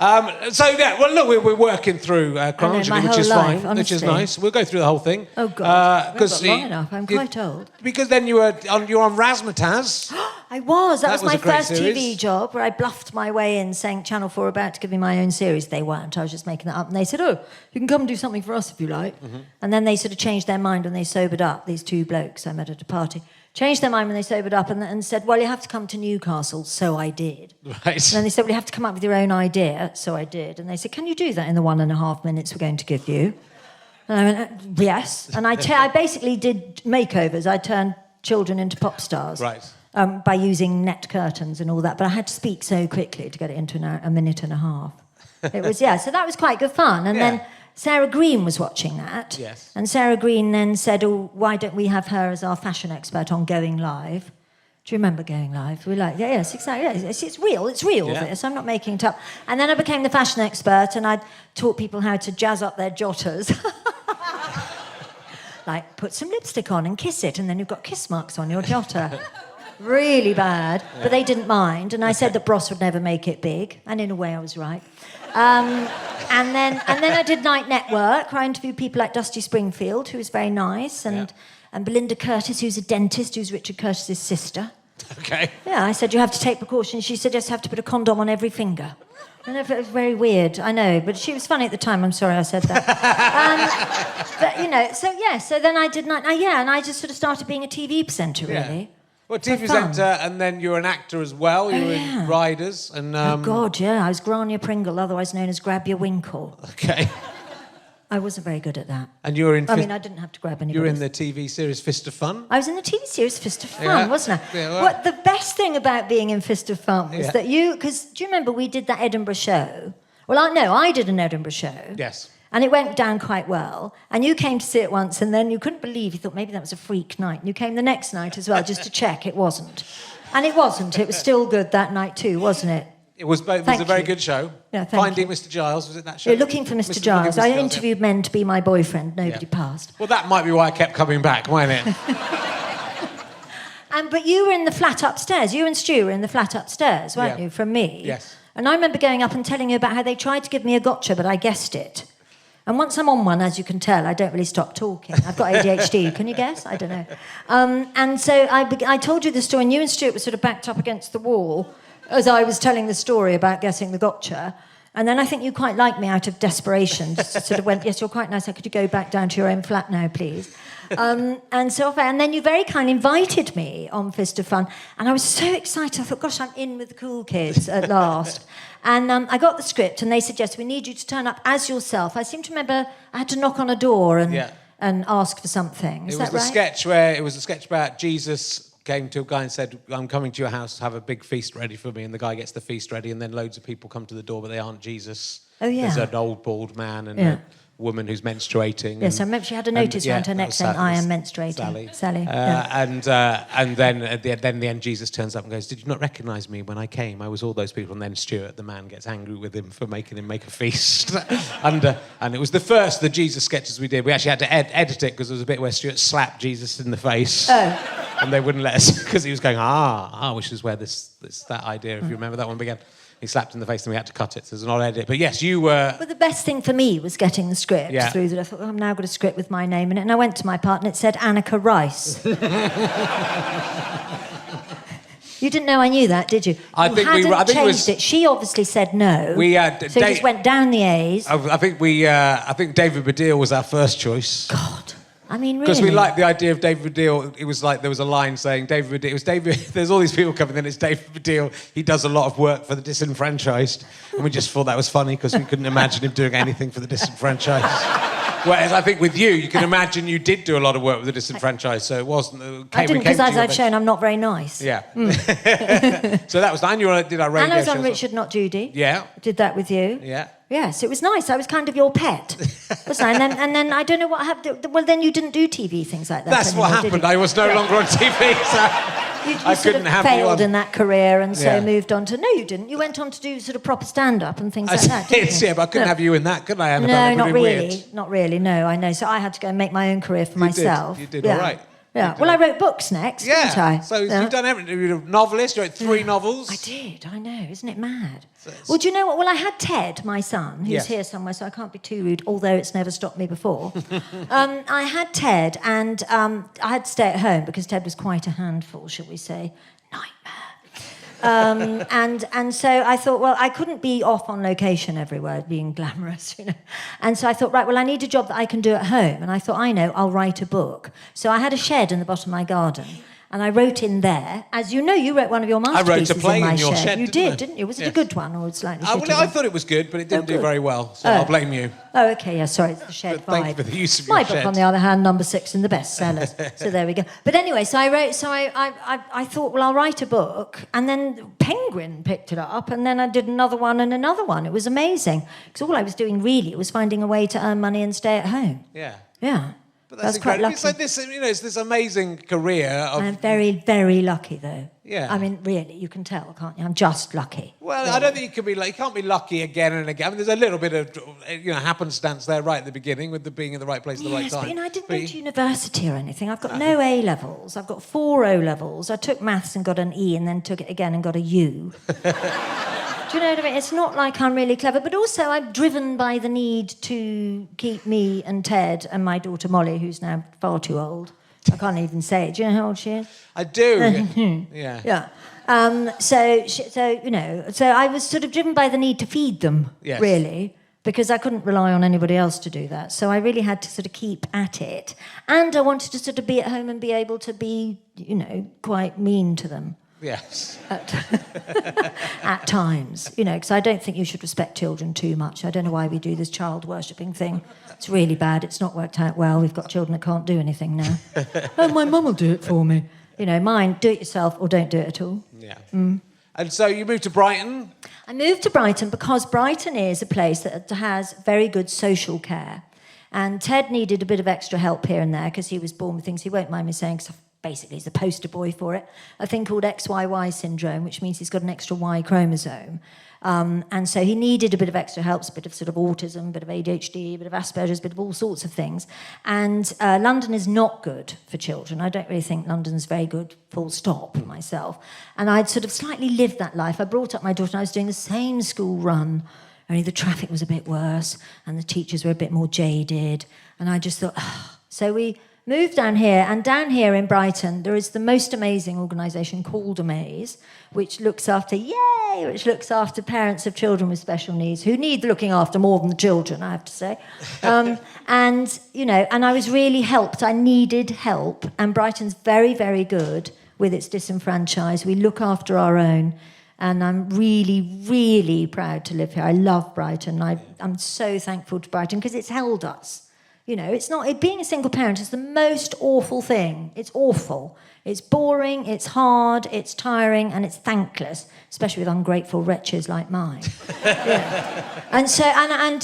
Well, look, we're working through chronologically, which is fine, honestly. Which is nice. We'll go through the whole thing. Oh, God. Not long enough. I'm quite old. Because then you were on Razzmatazz. I was. That was my first series. TV job where I bluffed my way in saying Channel 4 about to give me my own series. They weren't. I was just making that up. And they said, oh, you can come and do something for us if you like. Mm-hmm. And then they sort of changed their mind when they sobered up, these 2 blokes I met at a party. Changed their mind when they sobered up and said, well, you have to come to Newcastle. So I did. Right. And then they said, well, you have to come up with your own idea. So I did. And they said, can you do that in the 1.5 minutes we're going to give you? And I went, yes. And I basically did makeovers. I turned children into pop stars. Right. By using net curtains and all that. But I had to speak so quickly to get it into a minute and a half. It was, so that was quite good fun. And then Sarah Green was watching that. Yes. And Sarah Green then said, oh, why don't we have her as our fashion expert on Going Live? Do you remember Going Live? We were like, yes, exactly. Yes, it's real, this. I'm not making it up. And then I became the fashion expert and I taught people how to jazz up their jotters. Like, put some lipstick on and kiss it, and then you've got kiss marks on your jotter. Really bad, but they didn't mind. And I said that Bros would never make it big, and in a way I was right. And then I did Night Network, where I interviewed people like Dusty Springfield, who was very nice, and Belinda Curtis, who's a dentist, who's Richard Curtis's sister. Okay. Yeah, I said, you have to take precautions. She said, yes, you have to put a condom on every finger. And it was very weird, I know, but she was funny at the time. I'm sorry I said that. But, so then I did Night... and I just sort of started being a TV presenter, really. Well, TV presenter, and then you were an actor as well. You were in Riders. And, Oh, God, yeah. I was Grania Pringle, otherwise known as Grab Your Winkle. Okay. I wasn't very good at that. And you were in... I didn't have to grab anybody. You were in the TV series Fist of Fun? I was in the TV series Fist of Fun, wasn't I? Yeah, well, the best thing about being in Fist of Fun was that you... Because do you remember we did that Edinburgh show? Well, I did an Edinburgh show. Yes. And it went down quite well. And you came to see it once, and then you couldn't believe, you thought maybe that was a freak night. And you came the next night as well, just to check. It wasn't. And it wasn't. It was still good that night too, wasn't it? It was a very good show. Yeah, Finding Mr. Giles, was it that show? You're looking for Mr. Giles. I interviewed men to be my boyfriend. Nobody passed. Well, that might be why I kept coming back, mightn't it? But you were in the flat upstairs. You and Stu were in the flat upstairs, weren't you, from me? Yes. And I remember going up and telling you about how they tried to give me a gotcha, but I guessed it. And once I'm on one, as you can tell, I don't really stop talking. I've got ADHD. Can you guess? I don't know. And so I told you the story, and you and Stuart were sort of backed up against the wall as I was telling the story about guessing the gotcha. And then I think you quite liked me out of desperation. Just sort of went, yes, you're quite nice. Could you go back down to your own flat now, please? And then you very kindly invited me on Fist of Fun. And I was so excited. I thought, gosh, I'm in with the cool kids at last. And I got the script and they suggested, we need you to turn up as yourself. I seem to remember I had to knock on a door and ask for something. Is that right? It was a sketch about Jesus came to a guy and said, I'm coming to your house, have a big feast ready for me. And the guy gets the feast ready and then loads of people come to the door, but they aren't Jesus. Oh, yeah. There's an old bald man and a woman who's menstruating. Yes, I remember she had a notice around her neck saying, I am menstruating. Sally. And then at the end, Jesus turns up and goes, did you not recognise me when I came? I was all those people. And then Stuart, the man, gets angry with him for making him make a feast. And it was the first of the Jesus sketches we did. We actually had to edit it because there was a bit where Stuart slapped Jesus in the face. Oh. And they wouldn't let us because he was going, which is where that idea, if you remember that one, began. He slapped in the face and we had to cut it, so there's an odd edit. But yes, you were... But the best thing for me was getting the script through that. I thought, I'm now got a script with my name in it. And I went to my partner and it said Annika Rice. You didn't know I knew that, did you? I think changed it. She obviously said no. So it just went down the A's. I think David Baddiel was our first choice. God. I mean, really? Because we liked the idea of David Baddiel. It was like there was a line saying David Baddiel. There's all these people coming in. It's David Baddiel. He does a lot of work for the disenfranchised, and we just thought that was funny because we couldn't imagine him doing anything for the disenfranchised. Whereas I think with you can imagine you did do a lot of work with the disenfranchised, so it wasn't. I didn't, because as I've shown, I'm not very nice. Yeah. So that was did our radio show. And I was on Richard, Not Judy. Yeah. Did that with you. Yeah. Yes, it was nice. I was kind of your pet, wasn't I? And then I don't know what happened. Well, then you didn't do TV things like that. That's anymore, what happened. I was no longer on TV, so you I couldn't have you on. Failed in that career, and so moved on to. No, you didn't. You went on to do sort of proper stand-up and things like that. Didn't you? Yeah, but I couldn't have you in that, could I, Annabelle? No, not really. Weird. Not really. No, I know. So I had to go and make my own career for myself. You did all right. Yeah. Well, I wrote books next, didn't I? So you've done everything. You're a novelist. You wrote 3 novels. I did. I know. Isn't it mad? Well, do you know what? Well, I had Ted, my son, who's here somewhere, so I can't be too rude, although it's never stopped me before. I had Ted, and I had to stay at home because Ted was quite a handful, shall we say. Nightmare. And so I thought, well, I couldn't be off on location everywhere, being glamorous, you know. And so I thought, right, well, I need a job that I can do at home. And I thought, I know, I'll write a book. So I had a shed in the bottom of my garden. And I wrote in there, as you know, you wrote one of your masterpieces I wrote a play in my your shed. You didn't you? Was it a good one or slightly shitty I thought it was good, but it didn't do very well, so I'll blame you. Oh, okay, yeah, sorry, it's the shed vibe. Thank you for the use of my your book, shed. on the other hand, number 6 in the bestsellers. So there we go. But anyway, so I wrote, I thought, well, I'll write a book, and then Penguin picked it up, and then I did another one and another one. It was amazing. Because all I was doing really was finding a way to earn money and stay at home. Yeah. Yeah. But that's quite lucky. So this, it's this amazing career. I'm very, very lucky, though. Yeah. I mean, really, you can tell, can't you? I'm just lucky. Well, really. I don't think you can't be lucky again and again. I mean, there's a little bit of, happenstance there right at the beginning with the being in the right place at the right time. But I didn't go to university or anything. I've got no A levels. I've got 4 O levels. I took maths and got an E, and then took it again and got a U. Do you know what I mean? It's not like I'm really clever, but also I'm driven by the need to keep me and Ted and my daughter Molly, who's now far too old. I can't even say it. Do you know how old she is? I do. Yeah. Yeah. So I was sort of driven by the need to feed them, really, because I couldn't rely on anybody else to do that. So I really had to sort of keep at it. And I wanted to sort of be at home and be able to be, quite mean to them. Yes. At times, because I don't think you should respect children too much. I don't know why we do this child worshipping thing. It's really bad. It's not worked out well. We've got children that can't do anything now. Oh, my mum will do it for me. Mine, do it yourself or don't do it at all. Yeah. And so you moved to Brighton? I moved to Brighton because Brighton is a place that has very good social care. And Ted needed a bit of extra help here and there because he was born with things he won't mind me saying, because basically he's a poster boy for it, a thing called XYY syndrome, which means he's got an extra Y chromosome. And so he needed a bit of extra help, a bit of sort of autism, a bit of ADHD, a bit of Asperger's, a bit of all sorts of things. And London is not good for children. I don't really think London's very good, full stop, myself. And I'd sort of slightly lived that life. I brought up my daughter and I was doing the same school run, only the traffic was a bit worse and the teachers were a bit more jaded. And I just thought, So we moved down here, and down here in Brighton, there is the most amazing organisation called Amaze, which looks after parents of children with special needs who need looking after more than the children, I have to say. And I was really helped. I needed help, and Brighton's very, very good with its disenfranchised. We look after our own, and I'm really, really proud to live here. I love Brighton. I'm so thankful to Brighton because it's held us. It's not... Being a single parent is the most awful thing. It's awful. It's boring, it's hard, it's tiring, and it's thankless, especially with ungrateful wretches like mine. And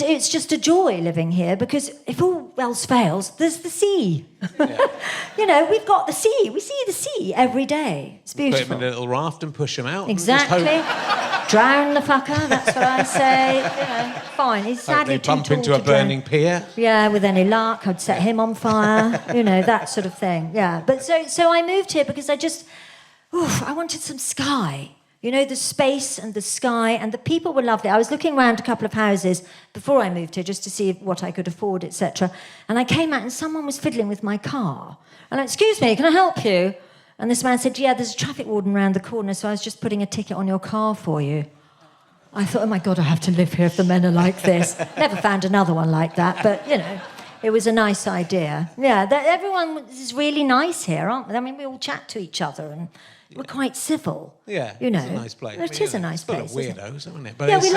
it's just a joy living here, because if all else fails, there's the sea. Yeah. We've got the sea. We see the sea every day. It's beautiful. Put him in a little raft and push him out. Exactly. Drown the fucker, that's what I say. Fine. He's sadly too tall to drown. Bump into a burning pier. Yeah, with any luck, I'd set him on fire. That sort of thing. Yeah. But so I moved here because I wanted some sky. The space and the sky, and the people were lovely. I was looking around a couple of houses before I moved here just to see what I could afford, etc. And I came out and someone was fiddling with my car. And excuse me, can I help you? And this man said, yeah, there's a traffic warden round the corner, so I was just putting a ticket on your car for you. I thought, oh my God, I have to live here if the men are like this. Never found another one like that, but, it was a nice idea. Yeah, everyone is really nice here, aren't they? I mean, we all chat to each other and we're quite civil. Yeah, it's a nice place. It is a nice place. Full of weirdos, isn't it? But we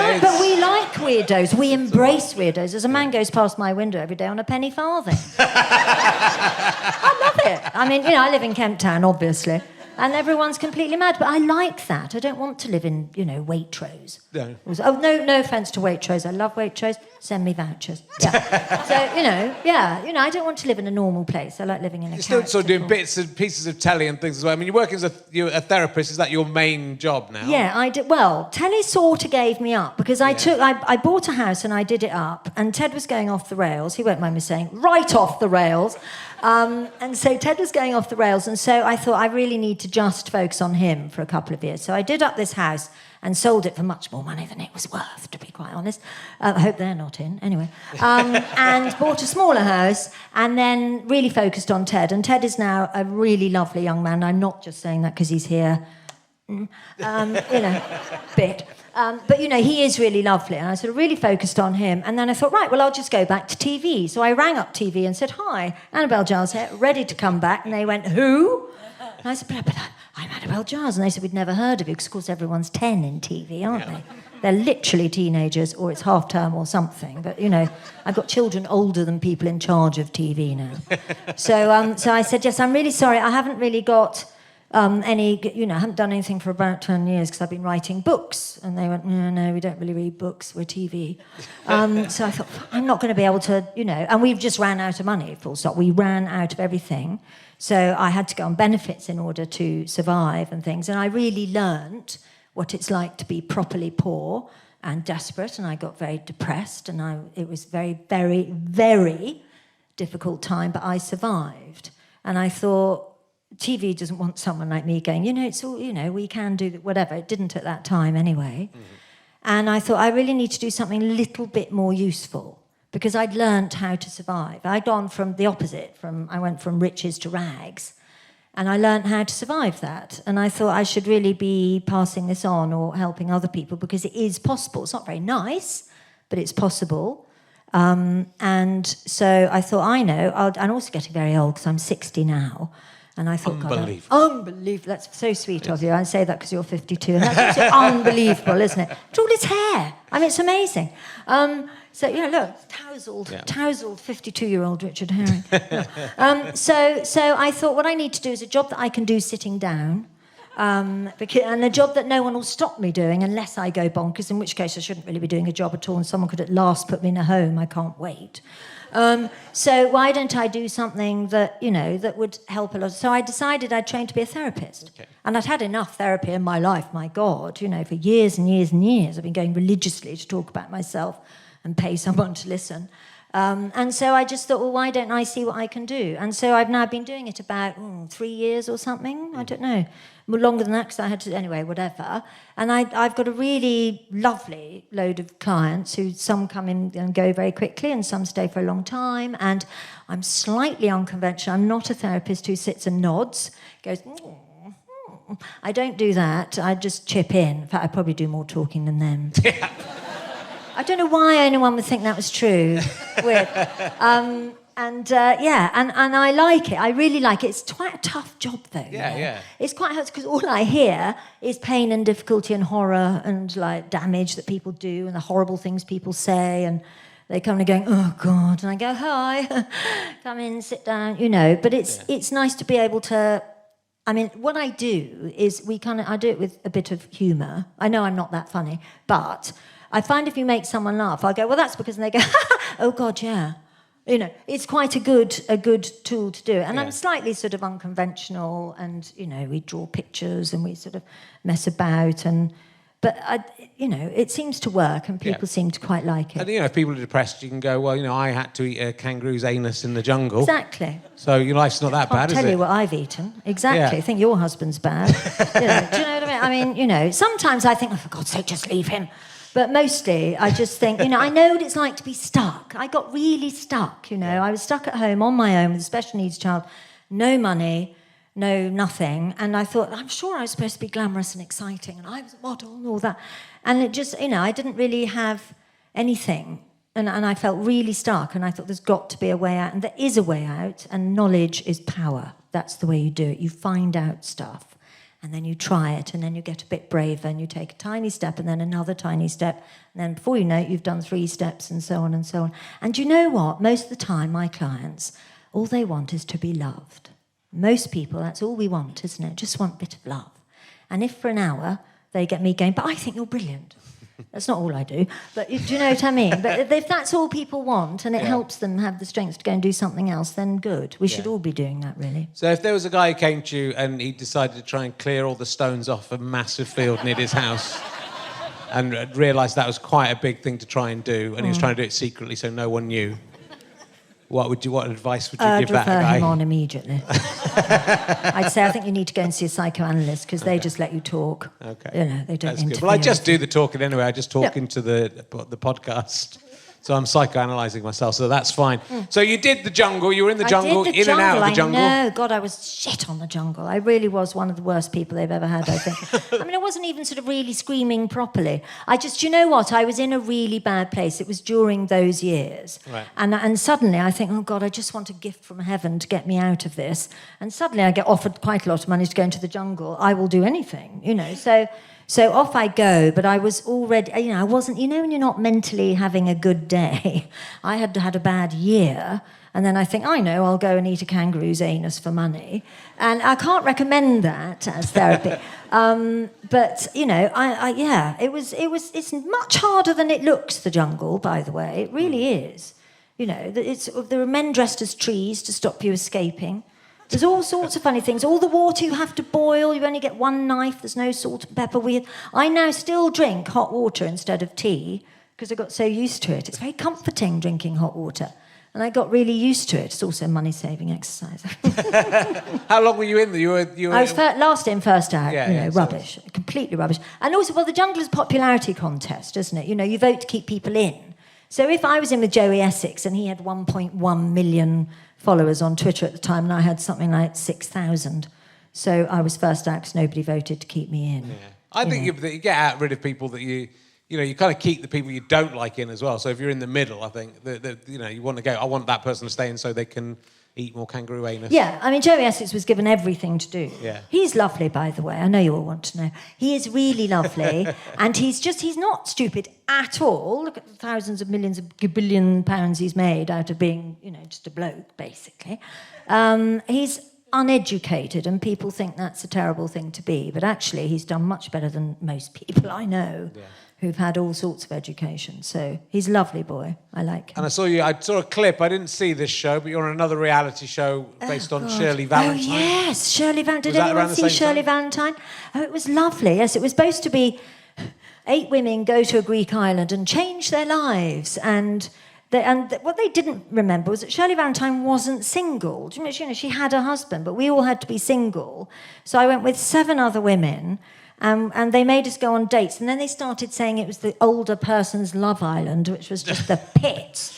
like weirdos. We embrace weirdos. As a man goes past my window every day on a penny farthing. I love it. I mean, I live in Kemp Town, obviously, and everyone's completely mad, but I like that. I don't want to live in, Waitrose. No. No offence to Waitrose. I love Waitrose. Send me vouchers. Yeah. So, I don't want to live in a normal place. I like living in a... You're still sort of doing bits and pieces of telly and things as well. I mean, you're working as a therapist. Is that your main job now? Yeah, I did. Well, telly sort of gave me up because I bought a house and I did it up, and Ted was going off the rails. He won't mind me saying, right off the rails. And so Ted was going off the rails, and so I thought I really need to just focus on him for a couple of years. So I did up this house and sold it for much more money than it was worth, to be quite honest. I hope they're not in, anyway. And bought a smaller house, and then really focused on Ted. And Ted is now a really lovely young man. I'm not just saying that because he's here. Bit. But, he is really lovely, and I sort of really focused on him. And then I thought, right, well, I'll just go back to TV. So I rang up TV and said, hi, Annabelle Giles here, ready to come back. And they went, who? And I said, but I'm Annabelle Giles. And they said, we'd never heard of you, because, of course, everyone's 10 in TV, aren't they? They're literally teenagers, or it's half-term or something. But, I've got children older than people in charge of TV now. So I said, yes, I'm really sorry. I haven't really got... I haven't done anything for about 10 years because I've been writing books. And they went, no, we don't really read books, we're TV. So I thought, I'm not going to be able to, and we've just ran out of money, full stop. We ran out of everything. So I had to go on benefits in order to survive and things. And I really learnt what it's like to be properly poor and desperate. And I got very depressed. And it was very, very, very difficult time, but I survived. And I thought, TV doesn't want someone like me going, it's all, we can do whatever. It didn't at that time anyway. Mm-hmm. And I thought, I really need to do something a little bit more useful, because I'd learnt how to survive. I'd gone from the opposite. I went from riches to rags, and I learnt how to survive that. And I thought I should really be passing this on or helping other people, because it is possible. It's not very nice, but it's possible. And so I thought, I'm also getting very old because I'm 60 now. And I thought, unbelievable. That's so sweet of you. I say that because you're 52. And that's unbelievable, isn't it? It's all his hair. I mean, it's amazing. Look, tousled 52-year-old Richard Herring. So I thought what I need to do is a job that I can do sitting down, and a job that no one will stop me doing unless I go bonkers, in which case I shouldn't really be doing a job at all, and someone could at last put me in a home. I can't wait. So why don't I do something that, that would help a lot? So I decided I'd train to be a therapist. Okay. And I'd had enough therapy in my life, my God, for years and years and years. I've been going religiously to talk about myself and pay someone to listen. And so I just thought, well, why don't I see what I can do? And so I've now been doing it about 3 years or something. I don't know. Well, longer than that because I had to, anyway, whatever. And I've got a really lovely load of clients who some come in and go very quickly and some stay for a long time. And I'm slightly unconventional. I'm not a therapist who sits and nods, goes, I don't do that. I just chip in. In fact, I probably do more talking than them. I don't know why anyone would think that was true. Weird. And I like it. I really like it. It's quite a tough job, though. Yeah. It's quite hard because all I hear is pain and difficulty and horror and like damage that people do and the horrible things people say, and they come and going, oh God, and I go, hi, come in, sit down, But it's nice to be able to. I mean, what I do is I do it with a bit of humour. I know I'm not that funny, but I find if you make someone laugh, I go, well, that's because, and they go, oh God, yeah. It's quite a good tool to do. And I'm slightly sort of unconventional, and we draw pictures and we sort of mess about, but it seems to work, and people seem to quite like it. And if people are depressed, you can go, well, I had to eat a kangaroo's anus in the jungle. Exactly. So your life's not that bad, is it? I'll tell you what I've eaten. Exactly. Yeah. I think your husband's bad. Do you know what I mean? I mean, sometimes I think, oh, for God's sake, just leave him. But mostly, I just think, I know what it's like to be stuck. I got really stuck, I was stuck at home on my own with a special needs child, no money, no nothing. And I thought, I'm sure I was supposed to be glamorous and exciting, and I was a model and all that. And it just, I didn't really have anything. And I felt really stuck, and I thought there's got to be a way out. And there is a way out, and knowledge is power. That's the way you do it. You find out stuff. And then you try it, and then you get a bit braver, and you take a tiny step, and then another tiny step, and then before you know it, you've done 3 steps, and so on and so on. And you know what? Most of the time, my clients, all they want is to be loved. Most people, that's all we want, isn't it? Just want a bit of love. And if for an hour they get me going, but I think you're brilliant. That's not all I do, but do you know what I mean? But if that's all people want and it helps them have the strength to go and do something else, then good. We should all be doing that, really. So if there was a guy who came to you and he decided to try and clear all the stones off a massive field near his house and realised that was quite a big thing to try and do, and he was trying to do it secretly so no one knew, what advice would you give that guy? I'd refer him on immediately. I'd say, I think you need to go and see a psychoanalyst because they just let you talk. Okay. They don't That's interfere. good. Well, I just do the talking anyway. I just talk into the podcast. So I'm psychoanalyzing myself, so that's fine. So you did the jungle. You were in the jungle, I did the in and out of the jungle. I know. God, I was shit on the jungle. I really was one of the worst people they've ever had, I think. I mean, I wasn't even sort of really screaming properly. You know what? I was in a really bad place. It was during those years. Right. And suddenly I think, oh, God, I just want a gift from heaven to get me out of this. And suddenly I get offered quite a lot of money to go into the jungle. I will do anything, So off I go, but I was already, I wasn't, when you're not mentally having a good day, I had had a bad year, and then I think, I'll go and eat a kangaroo's anus for money. And I can't recommend that as therapy. But, it's much harder than it looks, the jungle, by the way. It really is. There are men dressed as trees to stop you escaping. There's all sorts of funny things. All the water you have to boil, you only get 1 knife, there's no salt and pepper. I now still drink hot water instead of tea because I got so used to it. It's very comforting drinking hot water. And I got really used to it. It's also a money-saving exercise. How long were you in? I was last in, first out. Rubbish. So. Completely rubbish. And also, the jungle is a popularity contest, isn't it? You vote to keep people in. So if I was in with Joey Essex and he had 1.1 million followers on Twitter at the time, and I had something like 6,000. So I was first out because nobody voted to keep me in. Yeah. I think you get rid of people that you kind of keep the people you don't like in as well. So if you're in the middle, I think, you want to go, I want that person to stay in so they can eat more kangaroo anus. Yeah, I mean, Joey Essex was given everything to do. Yeah. He's lovely, by the way. I know you all want to know. He is really lovely. And he's not stupid at all. Look at the thousands of millions of billion pounds he's made out of being, just a bloke, basically. He's uneducated, and people think that's a terrible thing to be. But actually, he's done much better than most people I know. Yeah. Who've had all sorts of education. So he's a lovely boy. I like him. And I saw a clip. I didn't see this show, but you're on another reality show based on Shirley Valentine. Oh, yes, Shirley Valentine. Did anyone see Shirley Valentine? Oh, it was lovely. Yes, it was supposed to be 8 women go to a Greek island and change their lives. And What they didn't remember was that Shirley Valentine wasn't single. Do you know, she had a husband, but we all had to be single. So I went with 7 other women, and they made us go on dates. And then they started saying it was the older person's Love Island, which was just the pit.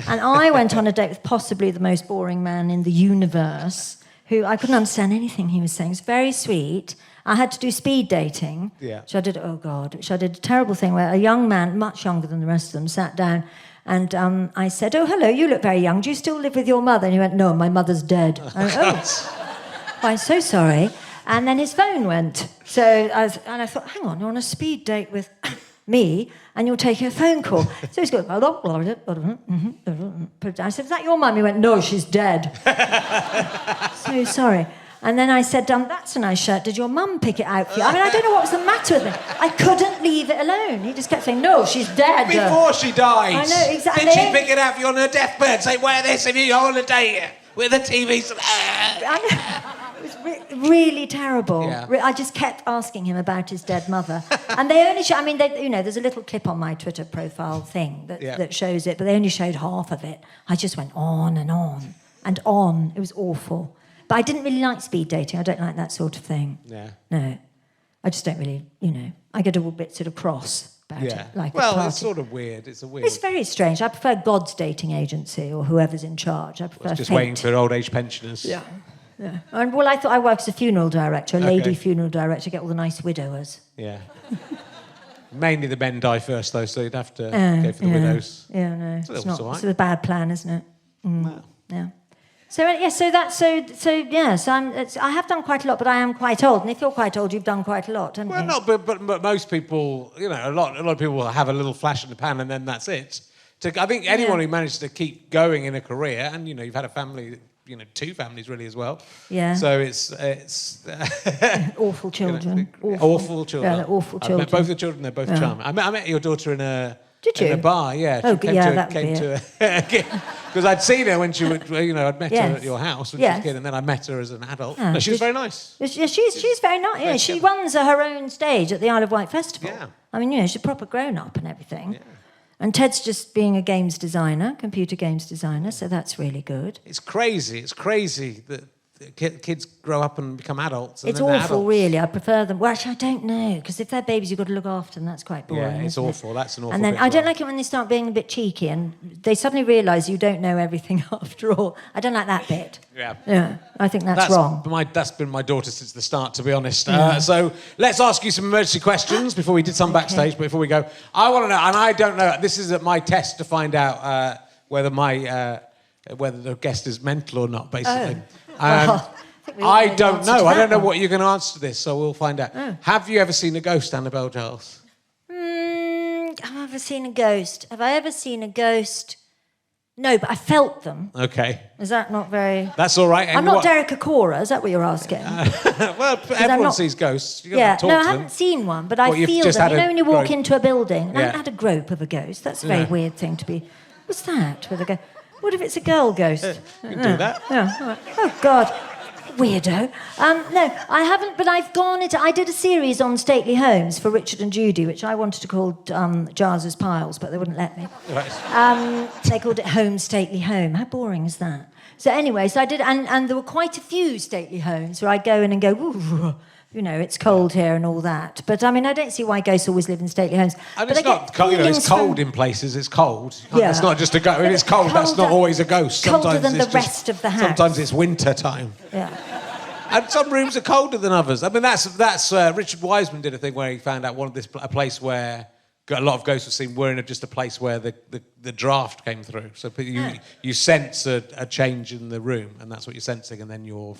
And I went on a date with possibly the most boring man in the universe, who I couldn't understand anything he was saying. It was very sweet. I had to do speed dating, which I did a terrible thing where a young man, much younger than the rest of them, sat down. And I said, "Oh, hello, you look very young. Do you still live with your mother?" And he went, "No, my mother's dead." I went, "Oh, I'm so sorry." And then his phone went. So I thought, hang on, you're on a speed date with me and you're taking a phone call. So he's going, I said, "Is that your mum?" He went, "No, she's dead." So sorry. And then I said, "That's a nice shirt. Did your mum pick it out for you?" I mean, I don't know what was the matter with me. I couldn't leave it alone. He just kept saying, "No, she's dead." Before she died. I know, exactly. Did she pick it out for you on her deathbed? Say, "Wear this if you're on a date with the TV." It was really terrible. Yeah. I just kept asking him about his dead mother. And they only show, there's a little clip on my Twitter profile thing that shows it, but they only showed half of it. I just went on and on and on. It was awful. But I didn't really like speed dating. I don't like that sort of thing. Yeah. No. I just don't really, I get a little bit sort of cross about it. Like it's sort of weird. It's very strange. I prefer God's dating agency or whoever's in charge. I prefer just fate. waiting for old age pensioners. Yeah. And, I thought I worked as a funeral director, a lady funeral director, get all the nice widowers. Yeah. Mainly the men die first, though, so you'd have to go for the widows. Yeah, no. It's a bad plan, isn't it? Wow. Yeah. So I have done quite a lot, but I am quite old. And if you're quite old, you've done quite a lot, haven't you? Well, but most people, a lot of people will have a little flash in the pan and then that's it. I think anyone who managed to keep going in a career, and you've had a family, 2 families really as well. Yeah. So it's awful children. Awful children. Yeah, they're awful children. I've met both the children. They're both charming. I met your daughter in a. Did you? In a bar, yeah. Oh, came to because I'd seen her when she would, I'd met her at your house when she was a kid, and then I met her as an adult. Oh, no, she was very nice. Yeah, she's very nice. Yeah, she runs her own stage at the Isle of Wight Festival. Yeah. I mean, she's a proper grown-up and everything. Yeah. And Ted's just being a games designer, computer games designer, so that's really good. It's crazy that kids grow up and become adults. And it's then awful, really. I prefer them. Well, actually, I don't know, because if they're babies, you've got to look after them. That's quite boring. Yeah, it's awful. That's an awful. And then bit I don't like it when they start being a bit cheeky and they suddenly realise you don't know everything after all. I don't like that bit. Yeah, I think that's wrong. That's been my daughter since the start, to be honest. So let's ask you some emergency questions before we did some backstage. But before we go, I want to know, and I don't know. This is my test to find out whether the guest is mental or not, basically. I don't know. I don't know what you're going to answer to this, so we'll find out. Oh. Have you ever seen a ghost, Annabelle Giles? Have I ever seen a ghost? Have I ever seen a ghost? No, but I felt them. Okay. Is that not very... That's all right. I'm not Derek Acora, is that what you're asking? Well, everyone sees ghosts. You I haven't seen one, but I feel them. When you walk into a building, and I had a grope of a ghost. That's a very weird thing to be... What's that with a ghost? What if it's a girl ghost? You can do that. Yeah. All right. Oh, God. Weirdo. No, I haven't, but I've gone into... I did a series on stately homes for Richard and Judy, which I wanted to call Giles's Piles, but they wouldn't let me. Right. They called it Home Stately Home. How boring is that? So anyway, I did... And there were quite a few stately homes where I'd go in and go, ooh, it's cold here and all that. But, I don't see why ghosts always live in stately homes. And but it's not cold, it's cold in places, it's cold. Yeah. It's not just a ghost. It's cold, that's not always a ghost. Colder than the rest of the house. Sometimes it's winter time. Yeah. And some rooms are colder than others. That's Richard Wiseman did a thing where he found out a place where a lot of ghosts were seen were in just a place where the draft came through. So you sense a change in the room, and that's what you're sensing, and then your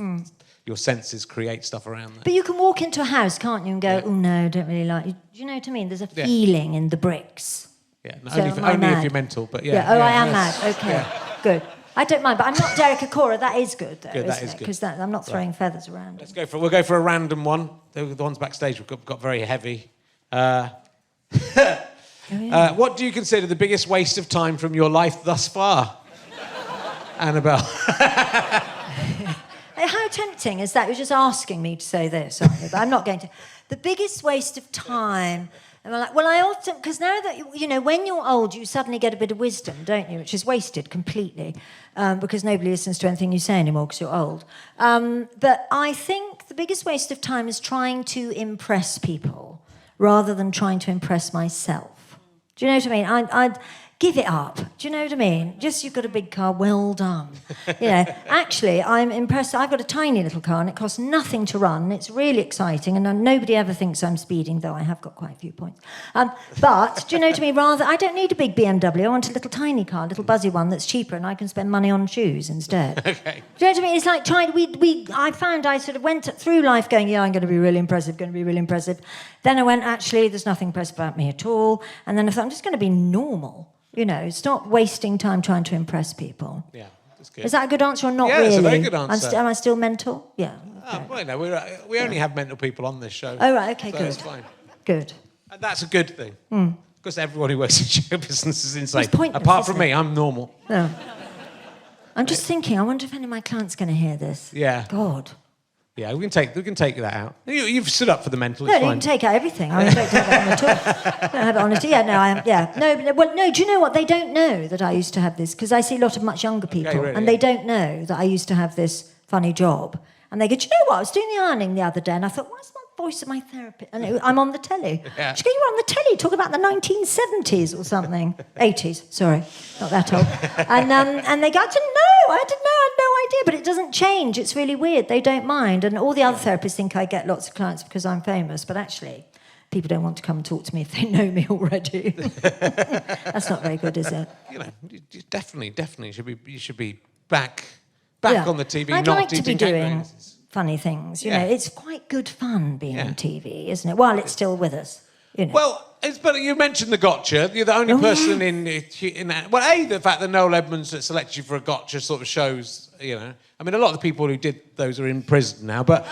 senses create stuff around that. But you can walk into a house, can't you, and go, oh no, I don't really like it. Do you know what I mean? There's a feeling in the bricks. Yeah, only if you're mental, but yeah. I am mad. Okay, good. I don't mind, but I'm not Derek Acora. That is good, though, isn't it? Because I'm not throwing feathers around. We'll go for a random one. The ones backstage we've got very heavy. What do you consider the biggest waste of time from your life thus far, Annabelle? How tempting is that? You're just asking me to say this, aren't you? But I'm not going to. The biggest waste of time And I'm like, well, I often, because now that, when you're old, you suddenly get a bit of wisdom, don't you? Which is wasted completely because nobody listens to anything you say anymore because you're old. But I think the biggest waste of time is trying to impress people rather than trying to impress myself. Do you know what I mean? I'd give it up. Do you know what I mean? Just, you've got a big car, well done. Actually, I'm impressed. I've got a tiny little car and it costs nothing to run. It's really exciting and nobody ever thinks I'm speeding, though I have got quite a few points. But, do you know what I mean? Rather, I don't need a big BMW. I want a little tiny car, a little buzzy one that's cheaper and I can spend money on shoes instead. Okay. Do you know what I mean? It's like trying, I found I sort of went through life going, yeah, I'm going to be really impressive, going to be really impressive. Then I went, actually, there's nothing impressive about me at all. And then I thought, I'm just going to be normal. Stop wasting time trying to impress people. Yeah, that's good. Is that a good answer or not really? Yeah, it's a very good answer. Am I still mental? Yeah. Okay. Well, no, we only have mental people on this show. Oh, right, okay, so good. It's fine. Good. And that's a good thing. Because everyone who works in show business is insane. It's pointless, Apart from isn't it? me, I'm normal. No. I'm just thinking, I wonder if any of my clients are going to hear this. Yeah. God. Yeah, we can take that out. You've stood up for the mental. No, It's you fine. can take out everything. I don't have it on at all. I don't have it on at all. Yeah, no, I am. Yeah, no. Do you know what? They don't know that I used to have this because I see a lot of much younger people, really, and they don't know that I used to have this funny job. And they go, do you know what? I was doing the ironing the other day, and I thought, why's my voice of my therapist? And I'm on the telly. Yeah. She goes, you were on the telly, talk about the 1970s or something. 80s, sorry, not that old. And they go, I didn't know, I had no idea, but it doesn't change. It's really weird. They don't mind. And all the other therapists think I get lots of clients because I'm famous, but actually, people don't want to come and talk to me if they know me already. That's not very good, is it? You definitely should be back on the TV. I'd not like to be eating doing kangaroos. funny things. You Yeah. know, it's quite good fun being on TV, isn't it? While it's still with us. Well, but you mentioned the gotcha. You're the only person in that. Well, the fact that Noel Edmonds selected you for a gotcha sort of shows. I mean, a lot of the people who did those are in prison now, but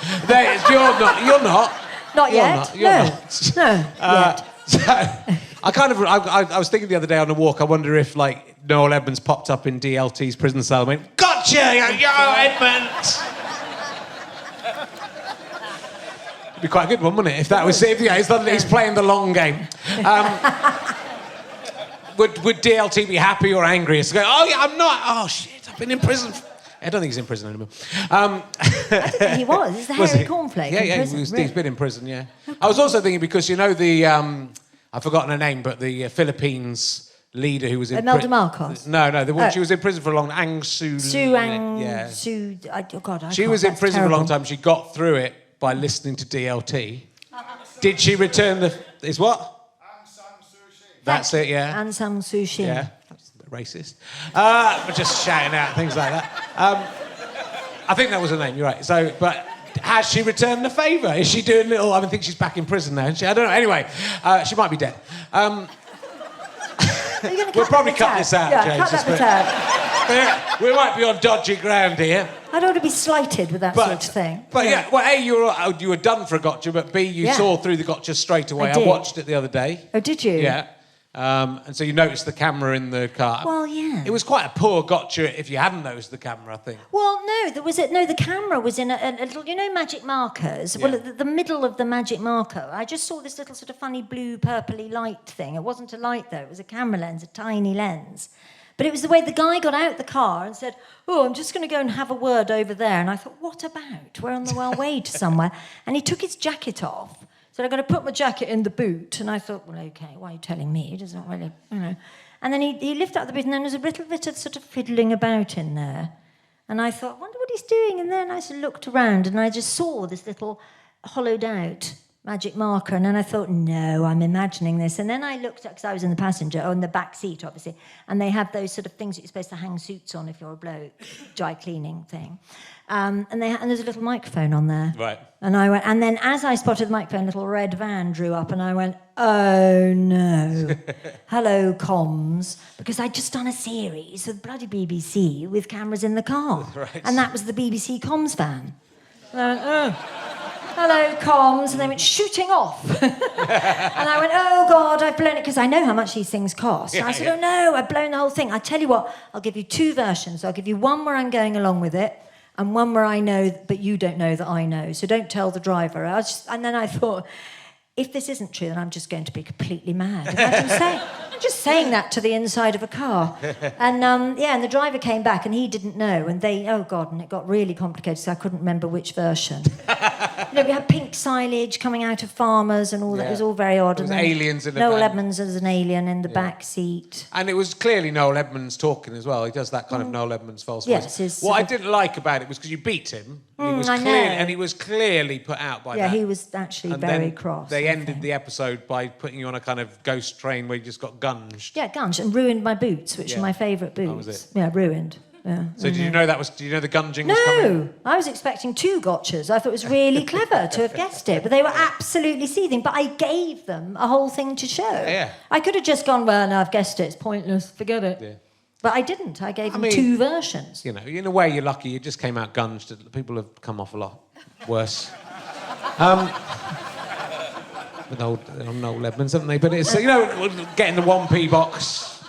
you're not. You're not. Not You're yet. not. You're not. No, yet. So, I was thinking the other day on a walk. I wonder if Noel Edmonds popped up in DLT's prison cell and went, "Gotcha, yo, Edmonds." It'd be quite a good one, wouldn't it? If that was he's playing the long game. Would DLT be happy or angry? It's go, oh yeah, I'm not. Oh shit, I've been in prison. I don't think he's in prison anymore. I didn't think he was. Is the hairy cornflake in prison? He's been in prison, yeah. I was also thinking because I've forgotten her name, but the Philippines leader who was in Imelda Marcos? No, the one she was in prison for a long time. She was in prison for a long time. She got through it by listening to DLT. Did she return is what? Aung San Suu Kyi. That's it, yeah. Aung San Suu Kyi. Yeah. That's a bit racist. We're just shouting out things like that. I think that was her name, you're right. So, but has she returned the favour? Is she doing little... I think she's back in prison now, isn't she? I don't know. Anyway, she might be dead. We'll probably cut this out, Yeah, James. cut that bit out. We might be on dodgy ground here. I don't want to be slighted with that sort of thing. But yeah, well, A, you were done for a gotcha, but B, you saw through the gotcha straight away. I watched it the other day. Oh, did you? Yeah. And so you noticed the camera in the car. Well, yeah. It was quite a poor gotcha if you hadn't noticed the camera, I think. Well, no, the camera was in a little, magic markers. Yeah. Well, at the middle of the magic marker, I just saw this little sort of funny blue, purpley light thing. It wasn't a light, though. It was a camera lens, a tiny lens. But it was the way the guy got out the car and said, oh, I'm just going to go and have a word over there. And I thought, what about? We're on the way to somewhere. And he took his jacket off. So I'm going to put my jacket in the boot. And I thought, well, OK, why are you telling me? He doesn't really, And then he lifted up the boot and then there was a little bit of sort of fiddling about in there. And I thought, I wonder what he's doing. And then I sort of looked around and I just saw this little hollowed out magic marker. And then I thought, no, I'm imagining this. And then I looked at, because I was in the passenger, or in the back seat, obviously, and they have those sort of things that you're supposed to hang suits on if you're a bloke, dry cleaning thing. And there's a little microphone on there. Right. And I went, and then as I spotted the microphone, a little red van drew up, and I went, oh no, hello comms, because I'd just done a series with bloody BBC with cameras in the car, Right. and that was the BBC comms van. And I went, oh. Hello, comms, and they went shooting off. And I went, oh, God, I've blown it, because I know how much these things cost. And I said, oh, no, I've blown the whole thing. I tell you what, I'll give you two versions. I'll give you one where I'm going along with it, and one where I know, but you don't know that I know. So don't tell the driver. And then I thought, if this isn't true, then I'm just going to be completely mad. I'm just saying that to the inside of a car. And and the driver came back and he didn't know. And and it got really complicated, so I couldn't remember which version. We had pink silage coming out of farmers and all that. It was all very odd. There was and aliens in the Noel van. Edmonds as an alien in the back seat. And it was clearly Noel Edmonds talking as well. He does that kind of Noel Edmonds false voice. Yes, what I didn't like about it was because you beat him. And he was clearly put out by that. Yeah, he was actually very cross. They ended the episode by putting you on a kind of ghost train where you just got gunged. Yeah, gunged and ruined my boots, which are my favourite boots. Oh, was it? Yeah, ruined. Yeah. So did you know the gunging was coming? No, I was expecting 2 gotchas. I thought it was really clever to have guessed it, but they were absolutely seething. But I gave them a whole thing to show. Yeah. I could have just gone, well, no, I've guessed it, it's pointless, forget it. Yeah. But I didn't. I gave them 2 versions. In a way, you're lucky. You just came out gunged. People have come off a lot worse. With Noel Edmonds, haven't they? But it's, getting the 1p box.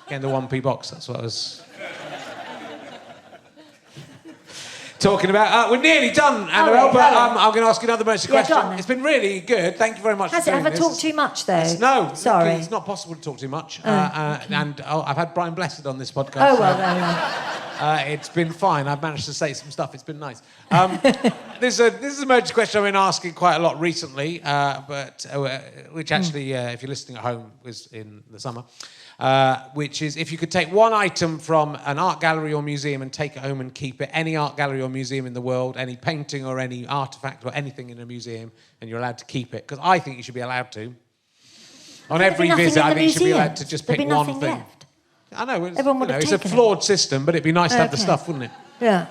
Getting the 1p box, that's what I was talking about. We're nearly done, Annabelle, but I'm going to ask you another emergency question. Go on, then. It's been really good. Thank you very much for doing Have I talked too much, though? No. Sorry. It's not possible to talk too much. And I've had Brian Blessed on this podcast. Oh, well. It's been fine. I've managed to say some stuff. It's been nice. This is an emergency question I've been asking quite a lot recently, which actually, if you're listening at home, was in the summer. Which is, if you could take one item from an art gallery or museum and take it home and keep it, any art gallery or museum in the world, any painting or any artefact or anything in a museum, and you're allowed to keep it, because I think you should be allowed to. On every visit, I think you should be allowed to just pick one thing. Left. I know, it's a flawed system, but it'd be nice to have the stuff, wouldn't it? Yeah.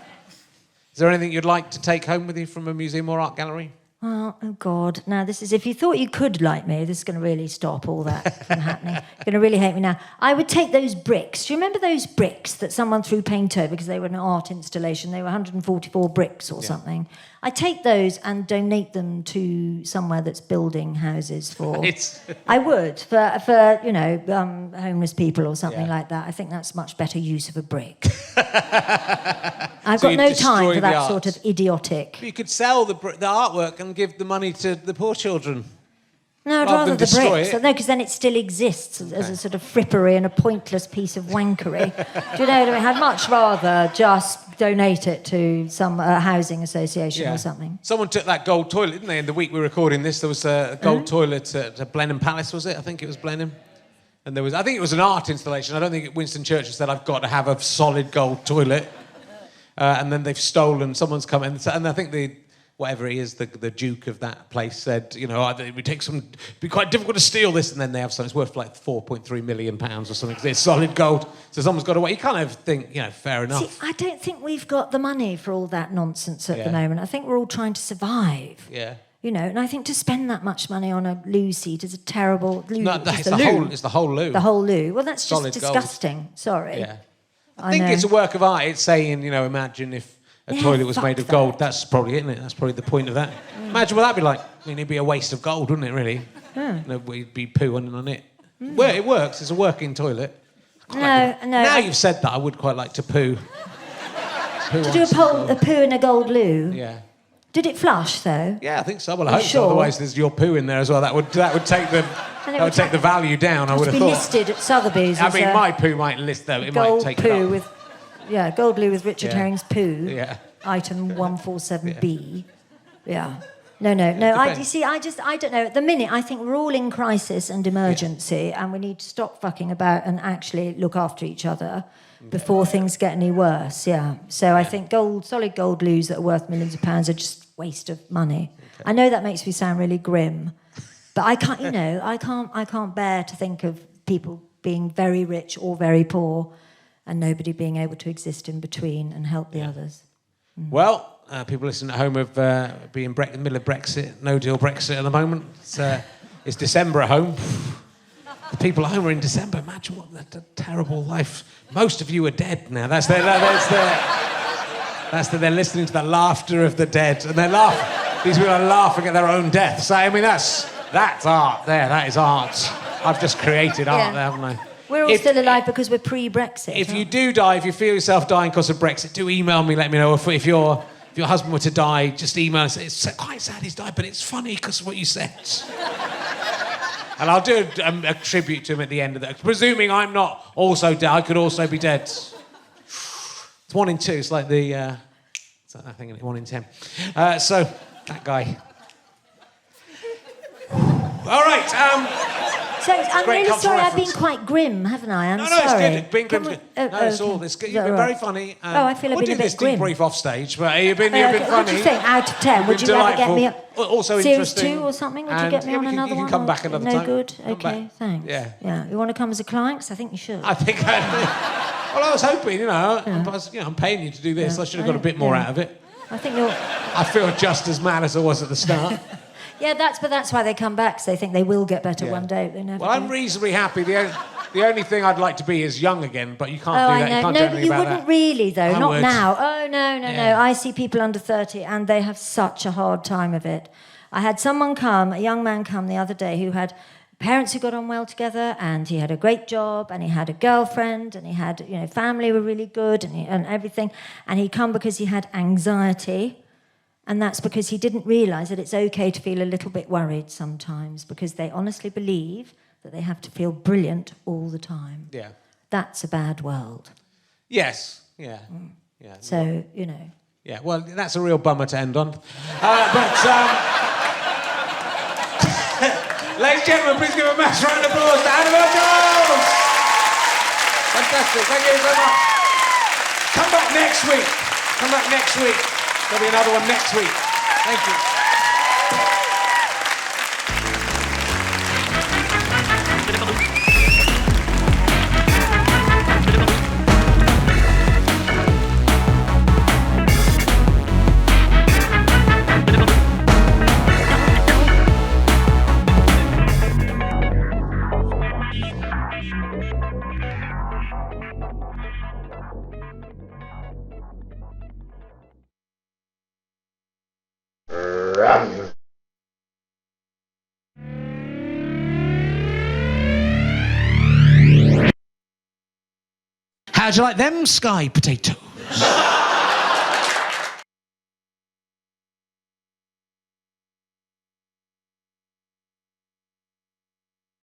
Is there anything you'd like to take home with you from a museum or art gallery? Oh, God. Now, this is... If you thought you could like me, this is going to really stop all that from happening. You're going to really hate me now. I would take those bricks. Do you remember those bricks that someone threw paint over because they were an art installation? They were 144 bricks or something. I'd take those and donate them to somewhere that's building houses for... I would, for homeless people or something like that. I think that's much better use of a brick. I've got no time for that sort of idiotic... You could sell the artwork and give the money to the poor children. No, I'd rather the bricks. No, because then it still exists as a sort of frippery and a pointless piece of wankery. Do you know what I mean? I'd much rather just donate it to some housing association or something. Someone took that gold toilet, didn't they? In the week we were recording this, there was a gold toilet at Blenheim Palace, was it? I think it was Blenheim. And I think it was an art installation. I don't think Winston Churchill said, I've got to have a solid gold toilet. And then they've stolen, someone's come in, and I think whatever he is, the Duke of that place said, it would it'd be quite difficult to steal this, and then they have something, it's worth like £4.3 million or something, because it's solid gold, so someone's got away. You kind of think, fair enough. See, I don't think we've got the money for all that nonsense at the moment. I think we're all trying to survive. Yeah. And I think to spend that much money on a loo seat is a terrible... It's the whole loo. The whole loo. Well, that's solid just disgusting. Gold. Sorry. Yeah. I think it's a work of art. It's saying, imagine if a toilet was made of gold. That's probably it, isn't it? That's probably the point of that. Imagine what that'd be like. I mean, it'd be a waste of gold, wouldn't it, really? It'd be poo on it. Well, it works. It's a working toilet. No. Now you've said that, I would quite like to poo. To do a poo in a gold loo? Yeah. Did it flush, though? Yeah, I think so. Well, I hope so. Otherwise, there's your poo in there as well. That would take the value down, I would have thought. It would be listed at Sotheby's. I mean, my poo might list, though. It might take it up. Gold loo with Richard Herring's poo. Yeah. Item 147B. Yeah. No. I don't know. At the minute, I think we're all in crisis and emergency, and we need to stop fucking about and actually look after each other before things get any worse. Yeah. So I think solid gold loos that are worth millions of pounds are just waste of money. Okay. I know that makes me sound really grim, but I can't. I can't bear to think of people being very rich or very poor, and nobody being able to exist in between and help the others. Well, people listening at home have been in the middle of Brexit, no-deal Brexit at the moment. It's December at home. The people at home are in December. Imagine what a terrible life. Most of you are dead now. They're listening to the laughter of the dead, and they're laughing. These people are laughing at their own deaths. I mean, that's art there. That is art. I've just created art there, haven't I? We're all still alive because we're pre-Brexit. If you do die, if you feel yourself dying because of Brexit, do email me, let me know. If your husband were to die, just email us. It's quite sad he's died, but it's funny because of what you said. And I'll do a tribute to him at the end of that. Presuming I'm not also dead, I could also be dead. It's 1 in 2. It's like the... it's like that thing, 1 in 10. So, that guy. All right. So I'm Great really cultural sorry. I've been reference. quite grim, haven't I? I'm No, sorry. it's good. Being grim's Can we- good. No, it's all this. You've been very funny. I feel a we'll bit do this grim. debrief off stage, but you've been Okay, funny. what do you think? Out of 10, would You've you been rather get me up? delightful. Also Series interesting. 2 or something? Would you And, get me yeah, on another you one? can come or back another no time. good? Come Okay, back. thanks. Yeah. You want to come as a client? 'Cause I think you should. I think well, I was hoping, I'm paying you to do this. I should have got a bit more out of it. I think you're... I feel just as mad as I was at the start. Yeah, that's why they come back, 'cause they think they will get better one day. They never Well, I'm do. reasonably happy. The only thing I'd like to be is young again, but you can't Oh, do I that. know. You can't No, do but anything you about wouldn't that. really, though. I Not would. now. Oh, no. Yeah. I see people under 30 and they have such a hard time of it. I had someone come, a young man come the other day who had parents who got on well together, and he had a great job, and he had a girlfriend, and he had, family were really good, and everything. And he'd come because he had anxiety. And that's because he didn't realise that it's okay to feel a little bit worried sometimes, because they honestly believe that they have to feel brilliant all the time. Yeah. That's a bad world. Yes. Yeah. Yeah. So, Yeah, well, that's a real bummer to end on. Ladies and gentlemen, please give a massive round of applause to Annabelle Giles! Fantastic, thank you so much. Come back next week. There'll be another one next week. Thank you. How'd you like them sky potatoes?